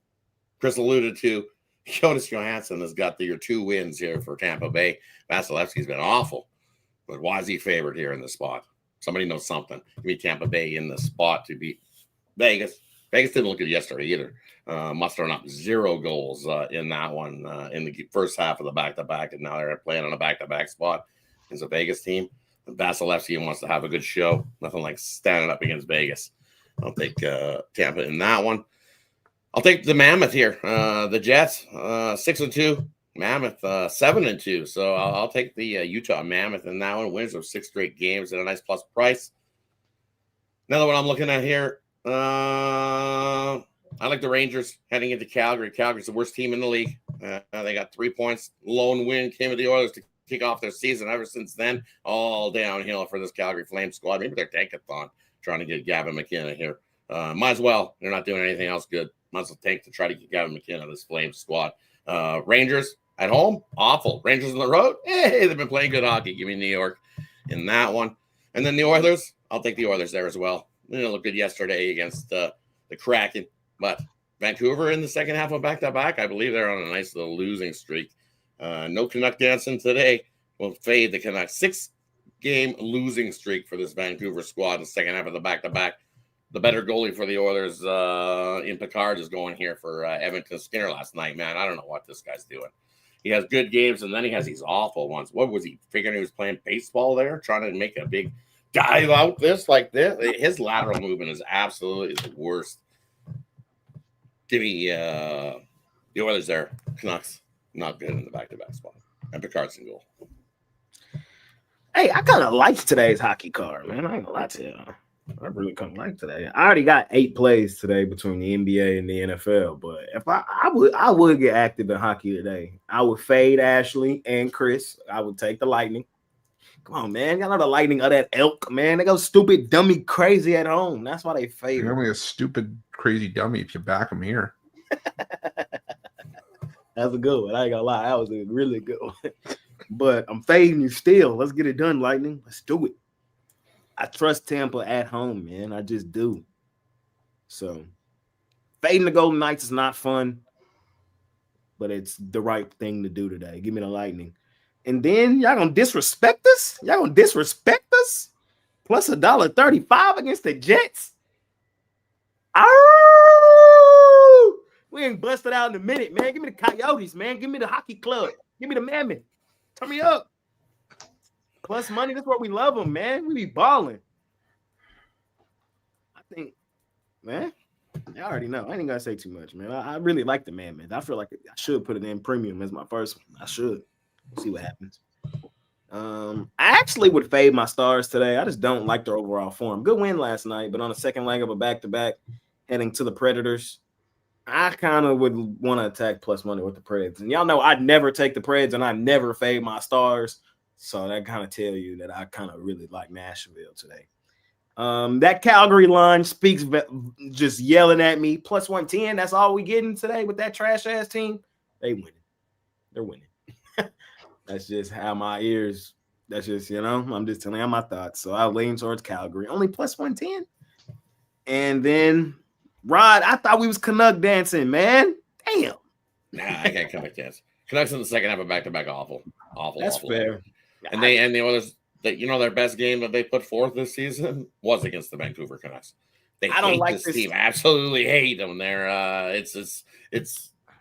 Chris alluded to, Jonas Johansson has got your 2 wins here for Tampa Bay. Vasilevsky's been awful, but why is he favored here in the spot? Somebody knows something. Give me Tampa Bay in the spot to beat Vegas. Vegas didn't look good yesterday either. Mustering up 0 goals in that one in the first half of the back-to-back, and now they're playing on a back-to-back spot against a Vegas team. Vasilevsky wants to have a good show. Nothing like standing up against Vegas. I'll take Tampa in that one. I'll take the Mammoth here. The Jets, 6-2. Mammoth, 7-2. So I'll take the Utah Mammoth in that one. Wins of 6 straight games at a nice plus price. Another one I'm looking at here. I like the Rangers heading into Calgary. Calgary's the worst team in the league. They got 3 points. Lone win came with the Oilers to kick off their season. Ever since then, all downhill for this Calgary Flames squad. Maybe they're tankathon trying to get Gavin McKenna here. Might as well. They're not doing anything else good. Might as well tank to try to get Gavin McKenna, this Flames squad. Rangers at home, awful. Rangers on the road, hey, they've been playing good hockey. Give me New York in that one. And then the Oilers, I'll take the Oilers there as well. They didn't look good yesterday against the Kraken. But Vancouver in the second half of back-to-back, I believe they're on a nice little losing streak. No Canuck dancing today. Will fade the Canucks. 6-game losing streak for this Vancouver squad in the second half of the back-to-back. The better goalie for the Oilers in Picard is going here for Edmonton Skinner last night. Man, I don't know what this guy's doing. He has good games, and then he has these awful ones. What was he figuring he was playing baseball there, trying to make a big dive out like this? His lateral movement is absolutely the worst. Give me the Oilers there. Canucks, not good in the back-to-back spot. And Picard's in goal. Hey, I kind of liked today's hockey card, man. I ain't gonna lie to you. I really kind of like today. I already got 8 plays today between the NBA and the NFL, but if I would get active in hockey today. I would fade Ashley and Chris. I would take the Lightning. Come on, man. Y'all know the Lightning of that elk, man. They go stupid, dummy, crazy at home. That's why they fade. You're only a stupid, crazy dummy if you back them here. That's a good one. I ain't gonna lie. That was a really good one. But I'm fading you still. Let's get it done, Lightning. Let's do it. I trust Tampa at home, man. I just do. So, fading the Golden Knights is not fun, but it's the right thing to do today. Give me the Lightning. And then y'all gonna disrespect us? Y'all gonna disrespect us? Plus $1.35 against the Jets? Oh! We ain't busted out in a minute, man. Give me the Coyotes, man. Give me the hockey club. Give me the Mammoth. Turn me up. Plus money, that's where we love them, man. We be balling. I think, man, I already know. I ain't gonna say too much, man. I really like the Mammoth. I feel like I should put it in premium as my first one. I should. We'll see what happens. I actually would fade my Stars today. I just don't like their overall form. Good win last night, but on the second leg of a back-to-back heading to the Predators, I kind of would want to attack plus money with the Preds. And y'all know I'd never take the Preds and I never fade my Stars. So that kind of tell you that I kind of really like Nashville today. That Calgary line speaks just yelling at me. Plus 110. That's all we getting today with that trash ass team. They winning. They're winning. That's just how my ears. That's just, I'm just telling you my thoughts. So I lean towards Calgary. Only plus 110. And then Rod, I thought we was Canuck dancing, man. Damn. Nah, I can't Canuck dance. Canucks in the second half of back-to-back awful. That's awful. fair. And the others that their best game that they put forth this season was against the Vancouver Canucks. I don't like this team. I absolutely hate them. They're it's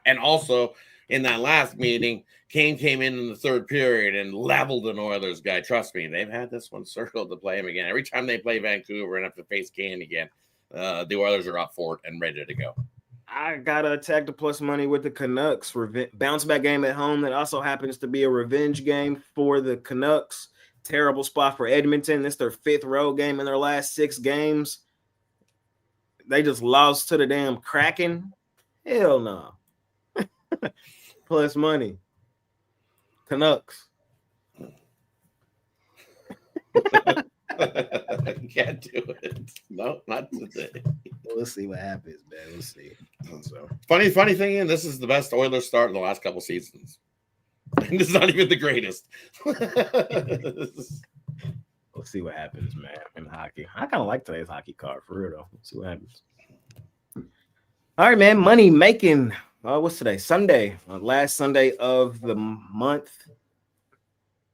and also in that last meeting, Kane came in the third period and leveled an Oilers guy. Trust me, they've had this one circled to play him again. Every time they play Vancouver and have to face Kane again, the Oilers are up for it and ready to go. I gotta attack the plus money with the Canucks. Bounce back game at home that also happens to be a revenge game for the Canucks. Terrible spot for Edmonton. This is their 5th road game in their last 6 games. They just lost to the damn Kraken. Hell no. Plus money. Canucks. Can't do it. No, not today. We'll see what happens, man. We'll see. So funny thing, and this is the best Oilers start in the last couple seasons. And this is not even the greatest. We'll see what happens, man, in hockey. I kind of like today's hockey card for real, though. We'll see what happens. All right, man. Money making. What's today? Sunday. Last Sunday of the month.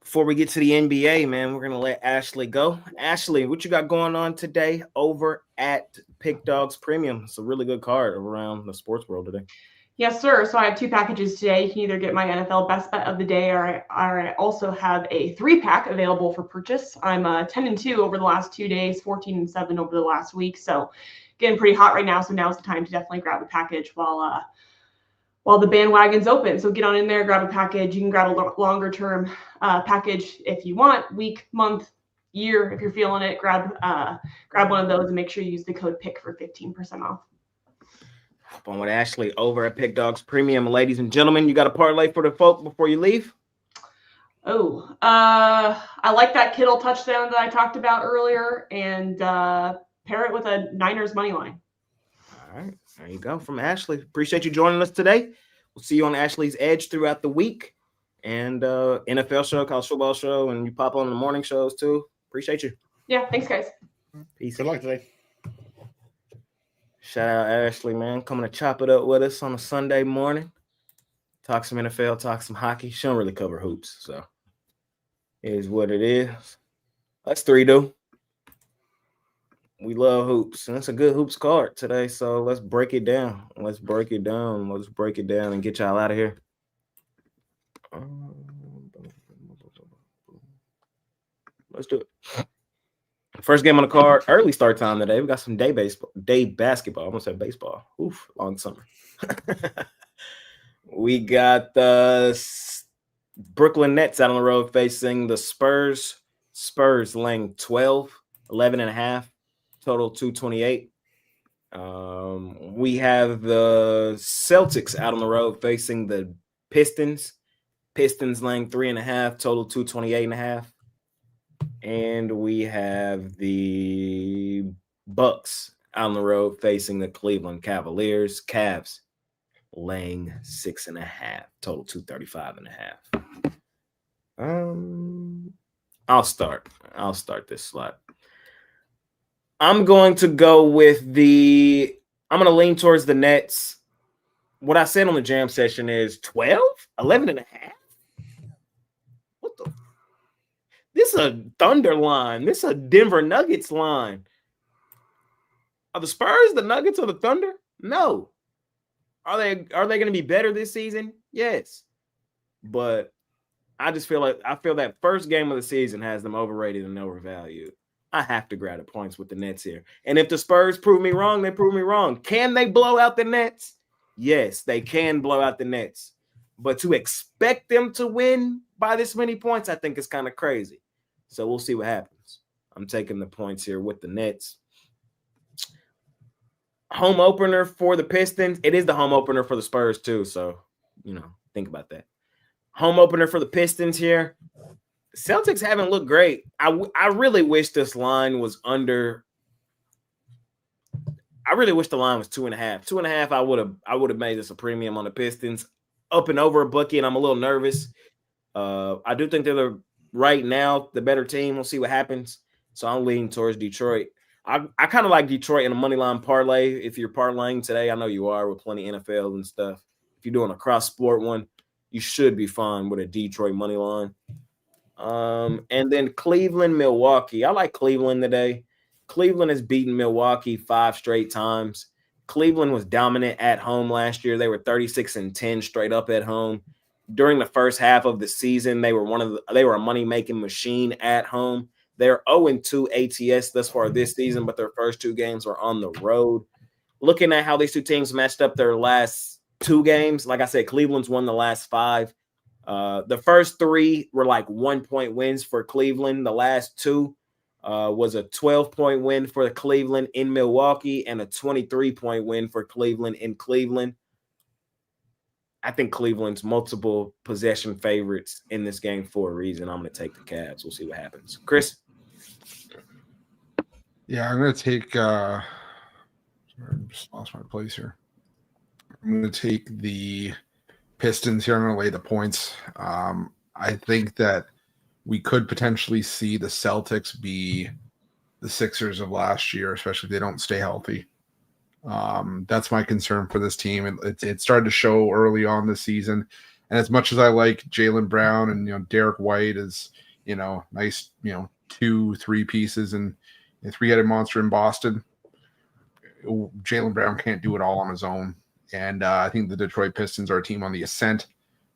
Before we get to the NBA, man, we're going to let Ashley go. Ashley, what you got going on today over at PickDawgz Premium? It's a really good card around the sports world today. Yes, sir. So I have 2 packages today. You can either get my NFL best bet of the day, or I also have a 3-pack available for purchase. I'm 10-2 over the last 2 days, 14-7 over the last week. So getting pretty hot right now. So now's the time to definitely grab a package while the bandwagon's open. So get on in there, grab a package. You can grab a longer term package if you want, week, month, year. If you're feeling it, grab one of those and make sure you use the code PICK for 15% off. Hop on with Ashley over at PickDawgz Premium. Ladies and gentlemen, you got a parlay for the folk before you leave? Oh, I like that Kittle touchdown that I talked about earlier, and pair it with a Niners money line. All right, there you go from Ashley. Appreciate you joining us today. We'll see you on Ashley's Edge throughout the week, and NFL show, college football show, and you pop on the morning shows too. Appreciate you. Yeah, thanks, guys. Peace. Good luck today. Shout out Ashley, man, coming to chop it up with us on a Sunday morning. Talk some NFL, talk some hockey. She don't really cover hoops, so it is what it is. That's 3 do. We love hoops, and it's a good hoops card today. So let's break it down. Let's break it down and get y'all out of here. Let's do it. First game on the card, early start time today. We got some day basketball. I'm gonna say baseball. Oof, long summer. We got the Brooklyn Nets out on the road facing the Spurs. Spurs laying 12, 11.5. Total 228. We have the Celtics out on the road facing the Pistons. Pistons laying 3.5. Total 228.5. And we have the Bucks out on the road facing the Cleveland Cavaliers. Cavs laying 6.5. Total 235.5. I'll start this slot. I'm going to go with I'm going to lean towards the Nets. What I said on the jam session is 12, 11.5. What the? This is a Thunder line. This is a Denver Nuggets line. Are the Spurs the Nuggets or the Thunder? No. Are they going to be better this season? Yes. But I feel that first game of the season has them overrated and overvalued. I have to grab the points with the Nets here. And if the Spurs prove me wrong, they prove me wrong. Can they blow out the Nets? Yes, they can blow out the Nets. But to expect them to win by this many points, I think is kind of crazy. So we'll see what happens. I'm taking the points here with the Nets. Home opener for the Pistons. It is the home opener for the Spurs too. So, think about that. Home opener for the Pistons here. Celtics haven't looked great. I really wish this line was under I really wish the line was 2.5. 2.5, I would have made this a premium on the Pistons. Up and over a bucket, I'm a little nervous. I do think they're right now the better team. We'll see what happens. So I'm leaning towards Detroit. I kind of like Detroit in a money line parlay. If you're parlaying today, I know you are with plenty of NFL and stuff. If you're doing a cross sport one, you should be fine with a Detroit money line. And then Cleveland, Milwaukee. I like Cleveland today. Cleveland has beaten Milwaukee 5 straight times. Cleveland was dominant at home last year. They were 36-10 straight up at home. During the first half of the season, they were a money-making machine at home. They're 0-2 ATS thus far this season, but their first 2 games were on the road. Looking at how these 2 teams matched up their last 2 games, like I said, Cleveland's won the last 5. The first 3 were like 1-point wins for Cleveland. The last 2 was a 12-point win for Cleveland in Milwaukee and a 23-point win for Cleveland in Cleveland. I think Cleveland's multiple possession favorites in this game for a reason. I'm going to take the Cavs. We'll see what happens. Chris? Yeah, I'm going to take sorry, I just lost my place here. I'm going to take the Pistons here. I'm going to lay the points. I think that we could potentially see the Celtics be the Sixers of last year, especially if they don't stay healthy. That's my concern for this team. It started to show early on this season. And as much as I like Jaylen Brown and, Derek White is, nice, 2-3 pieces and a 3-headed monster in Boston, Jaylen Brown can't do it all on his own. And I think the Detroit Pistons are a team on the ascent.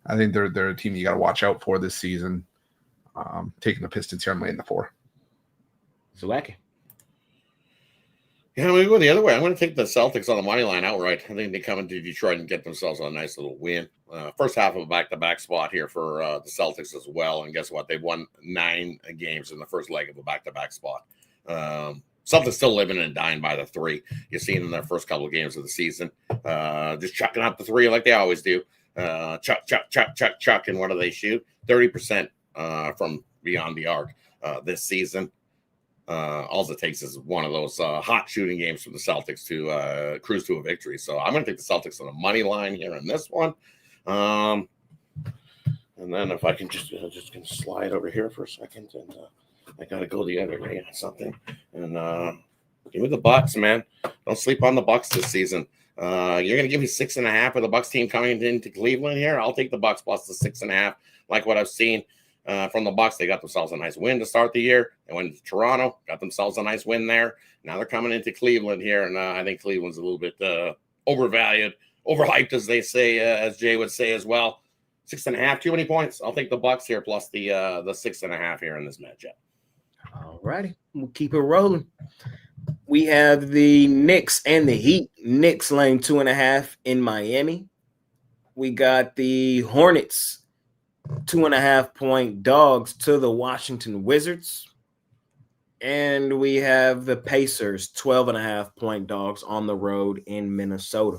I think they're a team you got to watch out for this season. Taking the Pistons here, I'm laying the 4. Zlaki. Yeah, I'm going to go the other way. I'm going to take the Celtics on the money line outright. I think they come into Detroit and get themselves a nice little win. First half of a back-to-back spot here for the Celtics as well. And guess what? They've won 9 games in the first leg of a back-to-back spot. Celtics still living and dying by the 3. You've seen in their first couple of games of the season. Just chucking up the 3 like they always do. Chuck. And what do they shoot? 30% from beyond the arc this season. All it takes is one of those hot shooting games for the Celtics to cruise to a victory. So I'm going to take the Celtics on the money line here in this one. And then if I can just can slide over here for a second, and I got to go the other way on something. And give me the Bucks, man. Don't sleep on the Bucks this season. You're going to give me 6.5 with the Bucks team coming into Cleveland here. I'll take the Bucks plus the 6.5. Like what I've seen from the Bucks, they got themselves a nice win to start the year. They went to Toronto, got themselves a nice win there. Now they're coming into Cleveland here, and I think Cleveland's a little bit overvalued, overhyped, as they say, as Jay would say as well. 6.5, too many points. I'll take the Bucks here plus the 6.5 here in this matchup. All righty, we'll keep it rolling. We have the Knicks and the Heat. Knicks laying 2.5 in Miami. We got the Hornets 2.5-point dogs to the Washington Wizards. And we have the Pacers 12.5-point dogs on the road in Minnesota.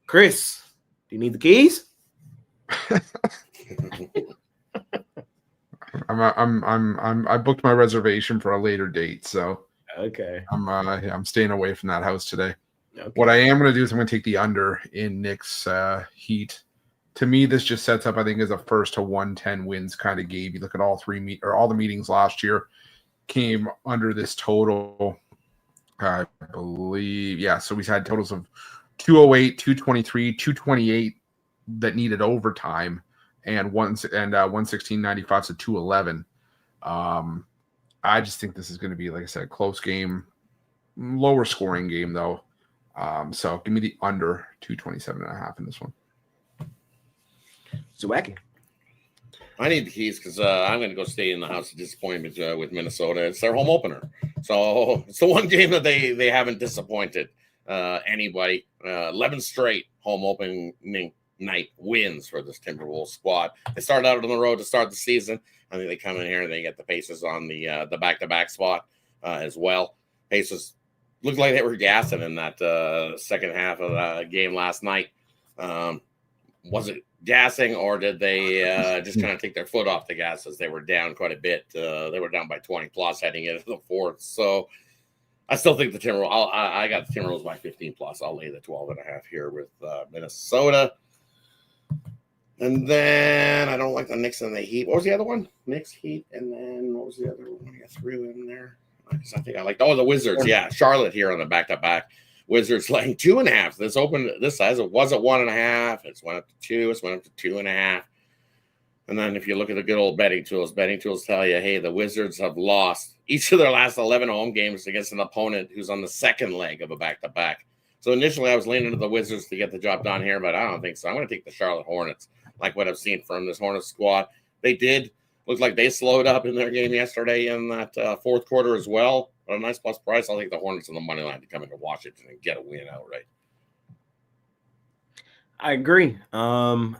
Chris, do you need the keys? I booked my reservation for a later date, so okay. I'm staying away from that house today. Okay. What I am going to do is I'm going to take the under in Knicks Heat. To me, this just sets up, I think, as a 1 to 110 wins kind of game. You look at all the meetings last year came under this total. I believe, yeah. So we had totals of 208, 223, 228 that needed overtime, and 116.95, so 211. I just think this is going to be, like I said, a close game, lower scoring game though. So give me the under 227.5 in this one. Zwacky. I need the keys because I'm going to go stay in the house of disappointment with Minnesota. It's their home opener. So it's the one game that they haven't disappointed anybody. 11 straight home opening night wins for this Timberwolves squad. They started out on the road to start the season. I think they come in here and they get the Pacers on the back-to-back spot as well. Pacers looked like they were gassing in that second half of the game last night. Was it gassing, or did they just kind of take their foot off the gas as they were down quite a bit? They were down by 20 plus heading into the fourth. So I still think the Timberwolves. I got the Timberwolves by 15 plus. I'll lay the 12.5 here with Minnesota. And then I don't like the Knicks and the Heat. What was the other one? Knicks, Heat, and then what was the other one I threw in there? I think I liked the Wizards. Yeah, Charlotte here on the back-to-back. Wizards laying 2.5. This opened this size. It was at 1.5. It's went up to 2. It's went up to 2.5. And then if you look at the good old betting tools tell you, hey, the Wizards have lost each of their last 11 home games against an opponent who's on the second leg of a back-to-back. So initially I was leaning to the Wizards to get the job done here, but I don't think so. I'm going to take the Charlotte Hornets, like what I've seen from this Hornets squad. They did look like they slowed up in their game yesterday in that fourth quarter as well. At a nice plus price, I'll take the Hornets on the money line to come into Washington and get a win outright. I agree. They are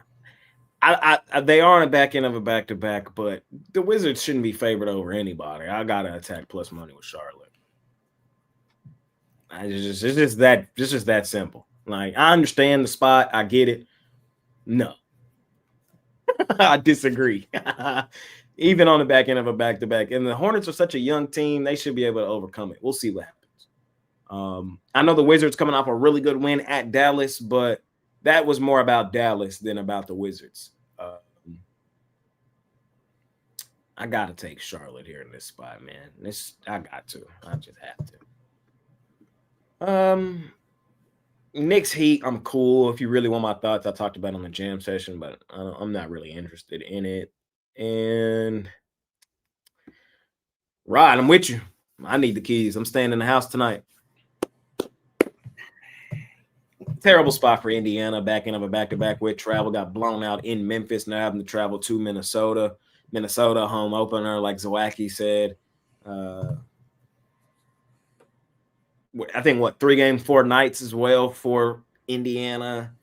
on the back end of a back-to-back, but the Wizards shouldn't be favored over anybody. I gotta attack plus money with Charlotte. It's just that simple. Like, I understand the spot, I get it. No, I disagree. Even on the back end of a back-to-back, and the Hornets are such a young team, they should be able to overcome it. We'll see what happens. I know the Wizards coming off a really good win at Dallas, but that was more about Dallas than about the Wizards. I got to take Charlotte here in this spot, man. I got to. I just have to. Knicks Heat, I'm cool. If you really want my thoughts, I talked about it on the jam session, but I'm not really interested in it. And Rod, I'm with you. I need the keys. I'm staying in the house tonight. Terrible spot for Indiana. Back end of a back-to-back with travel. Got blown out in Memphis. Now having to travel to Minnesota. Minnesota home opener, like Zawacki said. I think 3 games, 4 nights as well for Indiana.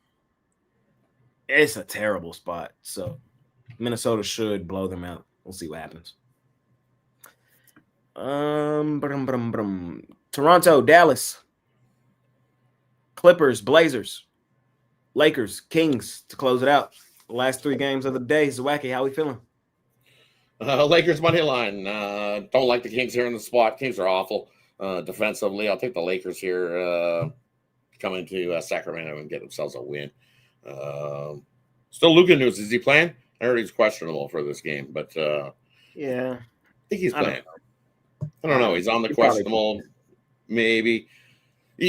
It's a terrible spot. So Minnesota should blow them out. We'll see what happens. Toronto, Dallas. Clippers, Blazers, Lakers, Kings to close it out. The last 3 games of the day. Zawacki, how we feeling? Lakers money line. Don't like the Kings here in the spot. Kings are awful defensively. I'll take the Lakers here coming to Sacramento and get themselves a win. Still Luka news. Is he playing? I heard he's questionable for this game, but yeah, I think he's playing. I don't know. He's on the questionable, maybe.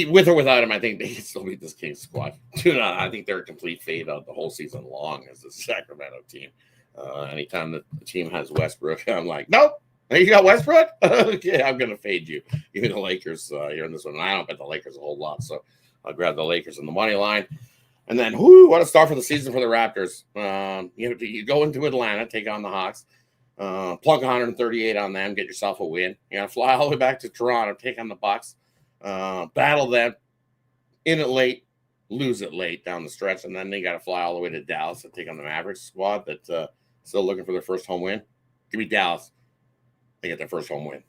With or without him, I think they can still beat this Kings squad. I think they're a complete fade out the whole season long as the Sacramento team. Anytime the team has Westbrook, I'm like, nope. You got Westbrook? Okay, I'm going to fade you. Even the Lakers here in this one. I don't bet the Lakers a whole lot, so I'll grab the Lakers in the money line. And then, what a start for the season for the Raptors. You go into Atlanta, take on the Hawks, plunk 138 on them, get yourself a win. You got to fly all the way back to Toronto, take on the Bucks. Battle them, in it late, lose it late down the stretch, and then they got to fly all the way to Dallas to take on the Mavericks squad that's still looking for their first home win. Give me Dallas. They get their first home win.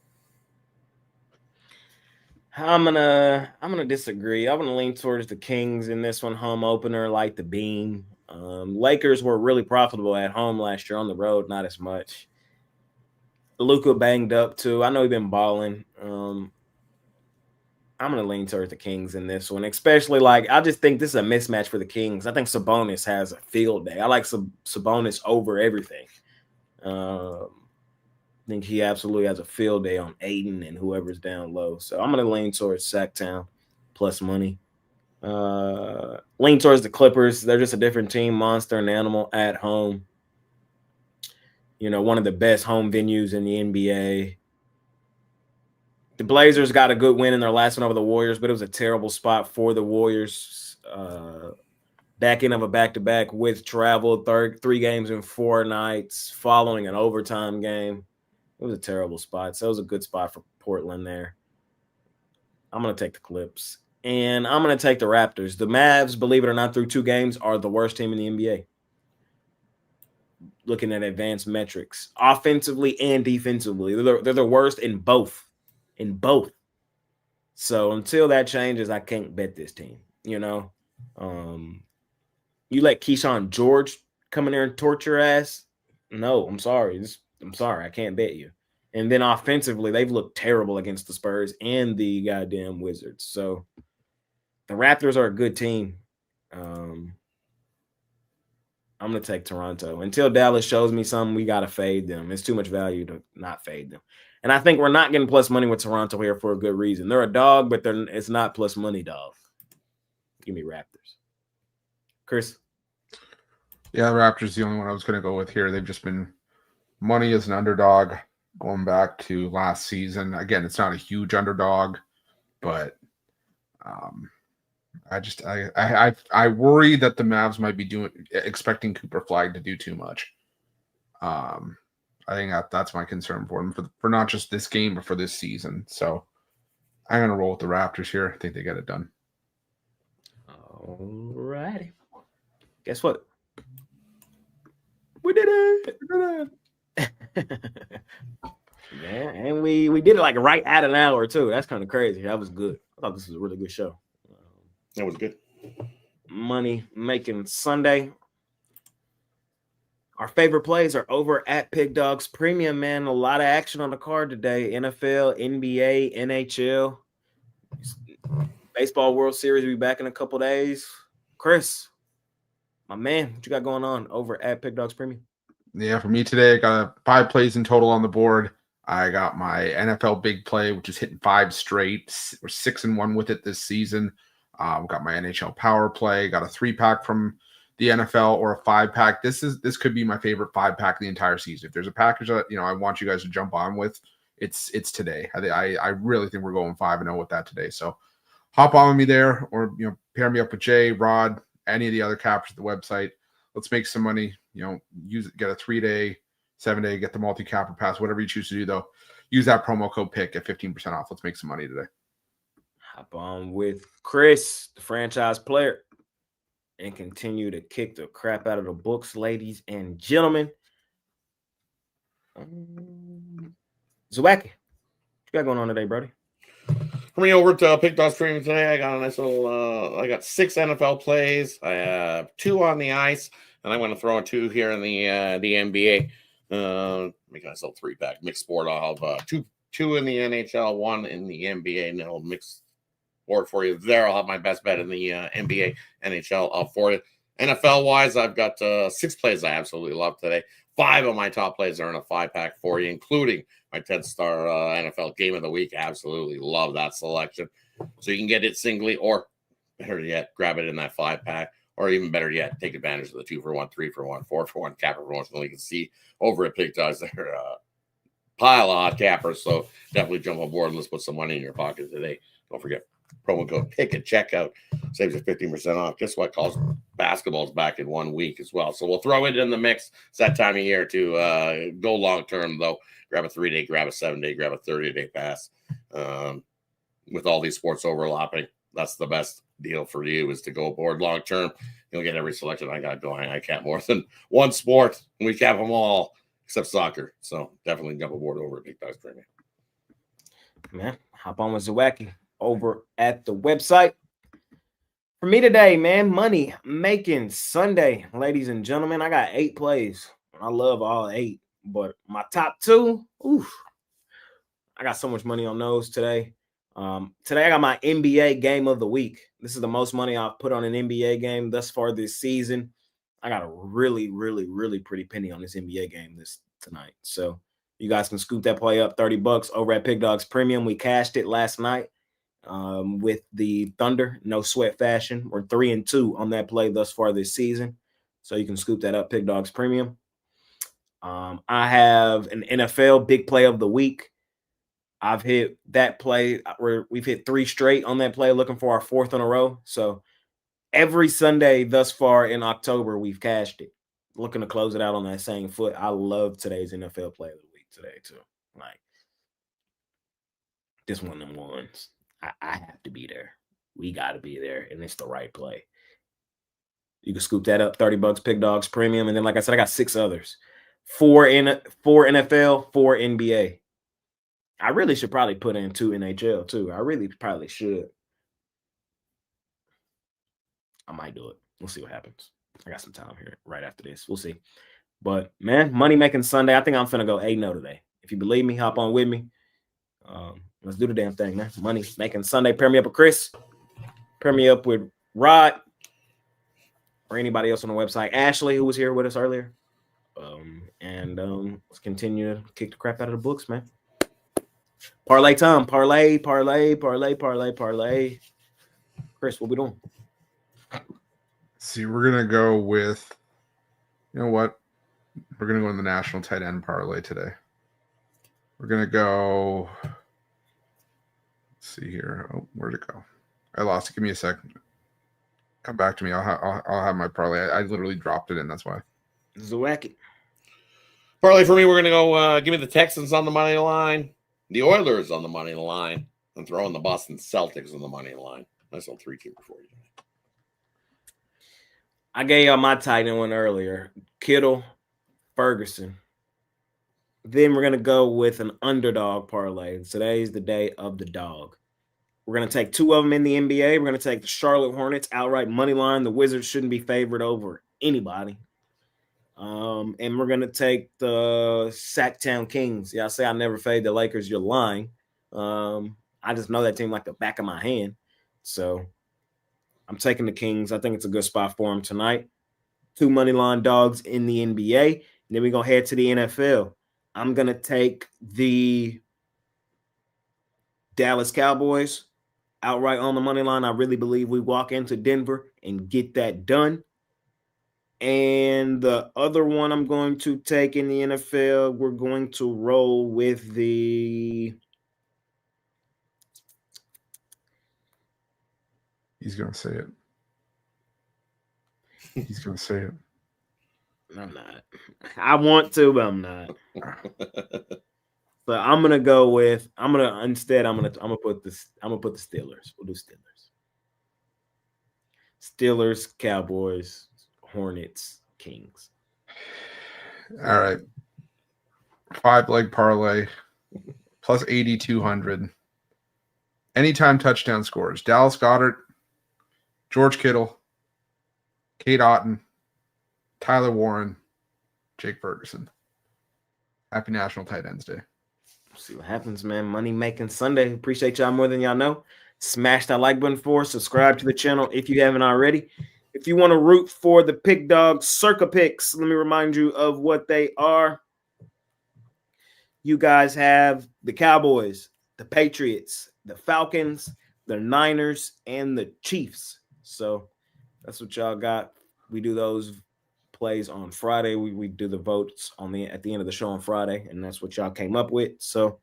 I'm gonna disagree. I'm gonna lean towards the Kings in this one. Home opener, like the beam. Lakers were really profitable at home last year. On the road, not as much. Luka banged up too. I know he's been balling. I'm going to lean towards the Kings in this one, especially I just think this is a mismatch for the Kings. I think Sabonis has a field day. I like Sabonis over everything. I think he absolutely has a field day on Aiden and whoever's down low. So I'm going to lean towards Sacktown plus money. Lean towards the Clippers. They're just a different team, monster and animal at home. One of the best home venues in the NBA. The Blazers got a good win in their last one over the Warriors, but it was a terrible spot for the Warriors. Back end of a back-to-back with travel, 3 games in 4 nights, following an overtime game. It was a terrible spot. So it was a good spot for Portland there. I'm going to take the Clips. And I'm going to take the Raptors. The Mavs, believe it or not, through 2 games, are the worst team in the NBA. Looking at advanced metrics, offensively and defensively. They're the worst in both. So until that changes, I can't bet this team. You let Keyshawn George come in there and torture your ass. No, I'm sorry. I can't bet you. And then offensively, they've looked terrible against the Spurs and the goddamn Wizards. So the Raptors are a good team. I'm going to take Toronto. Until Dallas shows me something, we got to fade them. It's too much value to not fade them. And I think we're not getting plus money with Toronto here for a good reason. They're a dog, but it's not plus money dog. Give me Raptors. Chris? Yeah, the Raptors the only one I was going to go with here. They've just been money as an underdog going back to last season. Again, it's not a huge underdog, but I worry that the Mavs might be expecting Cooper Flag to do too much. I think that's my concern for them for not just this game, but for this season. So I'm going to roll with the Raptors here. I think they get it done. All righty. Guess what? We did it. Yeah, and we did it like right at an hour too. That's kind of crazy. That was good. I thought this was a really good show. That was good. Money making Sunday. Our favorite plays are over at Pick Dawgz Premium, man. A lot of action on the card today. NFL, NBA, NHL. Baseball World Series will be back in a couple days. Chris, my man, what you got going on over at Pick Dawgz Premium? Yeah, for me today, I got 5 plays in total on the board. I got my NFL big play, which is hitting 5 straight. We're 6-1 with it this season. Got my NHL power play. Got a 3-pack from the NFL or a 5-pack. This could be my favorite 5-pack the entire season. If there's a package that I want you guys to jump on with, it's today. I really think we're going 5-0 with that today. So hop on with me there, or pair me up with Jay, Rod, any of the other cappers at the website. Let's make some money. Use it. Get a 3-day, 7-day. Get the multi-capper pass. Whatever you choose to do, though, use that promo code PICK at 15% off. Let's make some money today. Hop on with Chris, the franchise player, and continue to kick the crap out of the books, ladies and gentlemen. Zawacki, what you got going on today, Brody? For me, over to Pick Dawgz Premium today, I got a nice little. I got 6 NFL plays. I have 2 on the ice, and I'm going to throw in 2 here in the NBA. Make a nice little 3-pack mixed sport. I'll have 2 in the NHL, 1 in the NBA, and I'll mix board for you there. I'll have my best bet in the NBA, NHL for you. NFL wise, I've got 6 plays I absolutely love today. 5 of my top plays are in a 5-pack for you, including my 10-star NFL Game of the Week. Absolutely love that selection. So you can get it singly, or better yet, grab it in that 5-pack, or even better yet, take advantage of the 2-for-1, 3-for-1, 4-for-1 capper promotion. You can see over at Pick Dawgz there, pile of hot cappers. So definitely jump on board and let's put some money in your pocket today. Don't forget, promo code PICK at checkout saves you 15% off. Guess what? College basketball's back in 1 week as well. So we'll throw it in the mix. It's that time of year to go long term, though. Grab a 3-day, grab a 7-day, grab a 30-day pass. With all these sports overlapping, that's the best deal for you, is to go aboard long term. You'll get every selection I got going. I cap more than one sport, and we cap them all except soccer. So definitely jump aboard over at Pick Dawgz Premium. Man, hop on with Zawacki over at the website. For me today, man, money making Sunday, ladies and gentlemen. I got 8 plays. I love all 8, but my top 2, I got so much money on those today. Today I got my NBA game of the week. This is the most money I've put on an NBA game thus far this season. I got a really, really, really pretty penny on this NBA game tonight. So you guys can scoop that play up, $30 over at Pick Dawgz Premium. We cashed it last night with the Thunder, no sweat fashion. We're 3-2 on that play thus far this season. So you can scoop that up, Pick Dawgz Premium. I have an NFL big play of the week. I've hit that play where we've hit 3 straight on that play, looking for our 4th in a row. So every Sunday thus far in October, we've cashed it. Looking to close it out on that same foot. I love today's NFL play of the week today, too. Like, this one of them ones. I have to be there. We got to be there, and it's the right play. You can scoop that up, $30, Pick Dawgz Premium. And then, like I said, I got 6 others. 4 NFL, 4 NBA. I really should probably put in 2 NHL, too. I really probably should. I might do it. We'll see what happens. I got some time here right after this. We'll see. But, man, money making Sunday. I think I'm finna go 8-0 today. If you believe me, hop on with me. Let's do the damn thing, man. Money making Sunday. Pair me up with Chris. Pair me up with Rod or anybody else on the website. Ashley, who was here with us earlier. Let's continue to kick the crap out of the books, man. Parlay time. Parlay. Chris, what we doing? See, we're going to go with, you know what? We're going to go in the national tight end parlay today. We're going to go, let's see here. Oh, where'd it go? I lost it. Give me a second. Come back to me. I'll have my parlay. I literally dropped it in. That's why. Zawaki. Parlay for me, we're going to go give me the Texans on the money line, the Oilers on the money line, and throw in the Boston Celtics on the money line. Nice little 3-2 before you. I gave y'all my tight end one earlier. Kittle, Ferguson. Then we're going to go with an underdog parlay. Today's the day of the dog. We're going to take two of them in the NBA. We're going to take the Charlotte Hornets outright money line. The Wizards shouldn't be favored over anybody. And we're going to take the Sacktown Kings. Yeah, I say I never fade the Lakers. You're lying. I just know that team like the back of my hand. So I'm taking the Kings. I think it's a good spot for them tonight. 2 money line dogs in the NBA. And then we're going to head to the NFL. I'm going to take the Dallas Cowboys outright on the money line. I really believe we walk into Denver and get that done. And the other one I'm going to take in the NFL, we're going to roll with the... He's going to say it. He's going to say it. I'm not. I want to, but I'm not. But I'm gonna go with. I'm gonna put the Steelers. We'll do Steelers. Steelers, Cowboys, Hornets, Kings. All right. 5-leg parlay plus 8,200. Anytime touchdown scores. Dallas Goedert, George Kittle, Kate Otten, Tyler Warren, Jake Ferguson. Happy National Tight Ends Day. See what happens, man. Money making Sunday. Appreciate y'all more than y'all know. Smash that like button for us. Subscribe to the channel if you haven't already. If you want to root for the Pick Dawgz Circa Picks, let me remind you of what they are. You guys have the Cowboys, the Patriots, the Falcons, the Niners, and the Chiefs. So that's what y'all got. We do those plays on Friday. We do the votes at the end of the show on Friday, and that's what y'all came up with. So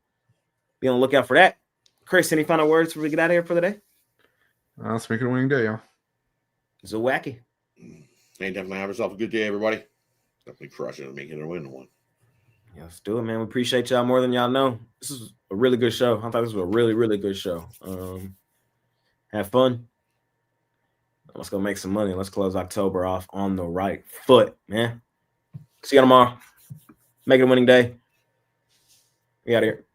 be on the lookout for that. Chris, any final words before we get out of here for the day? Let's make it a winning day, y'all. Zawaki. Hey, definitely have yourself a good day, everybody. Definitely crush it and make it a win one. Yeah, let's do it, man. We appreciate y'all more than y'all know. This is a really good show. I thought this was a really, really good show. Have fun. Let's go make some money. Let's close October off on the right foot, man. See you tomorrow. Make it a winning day. We out of here.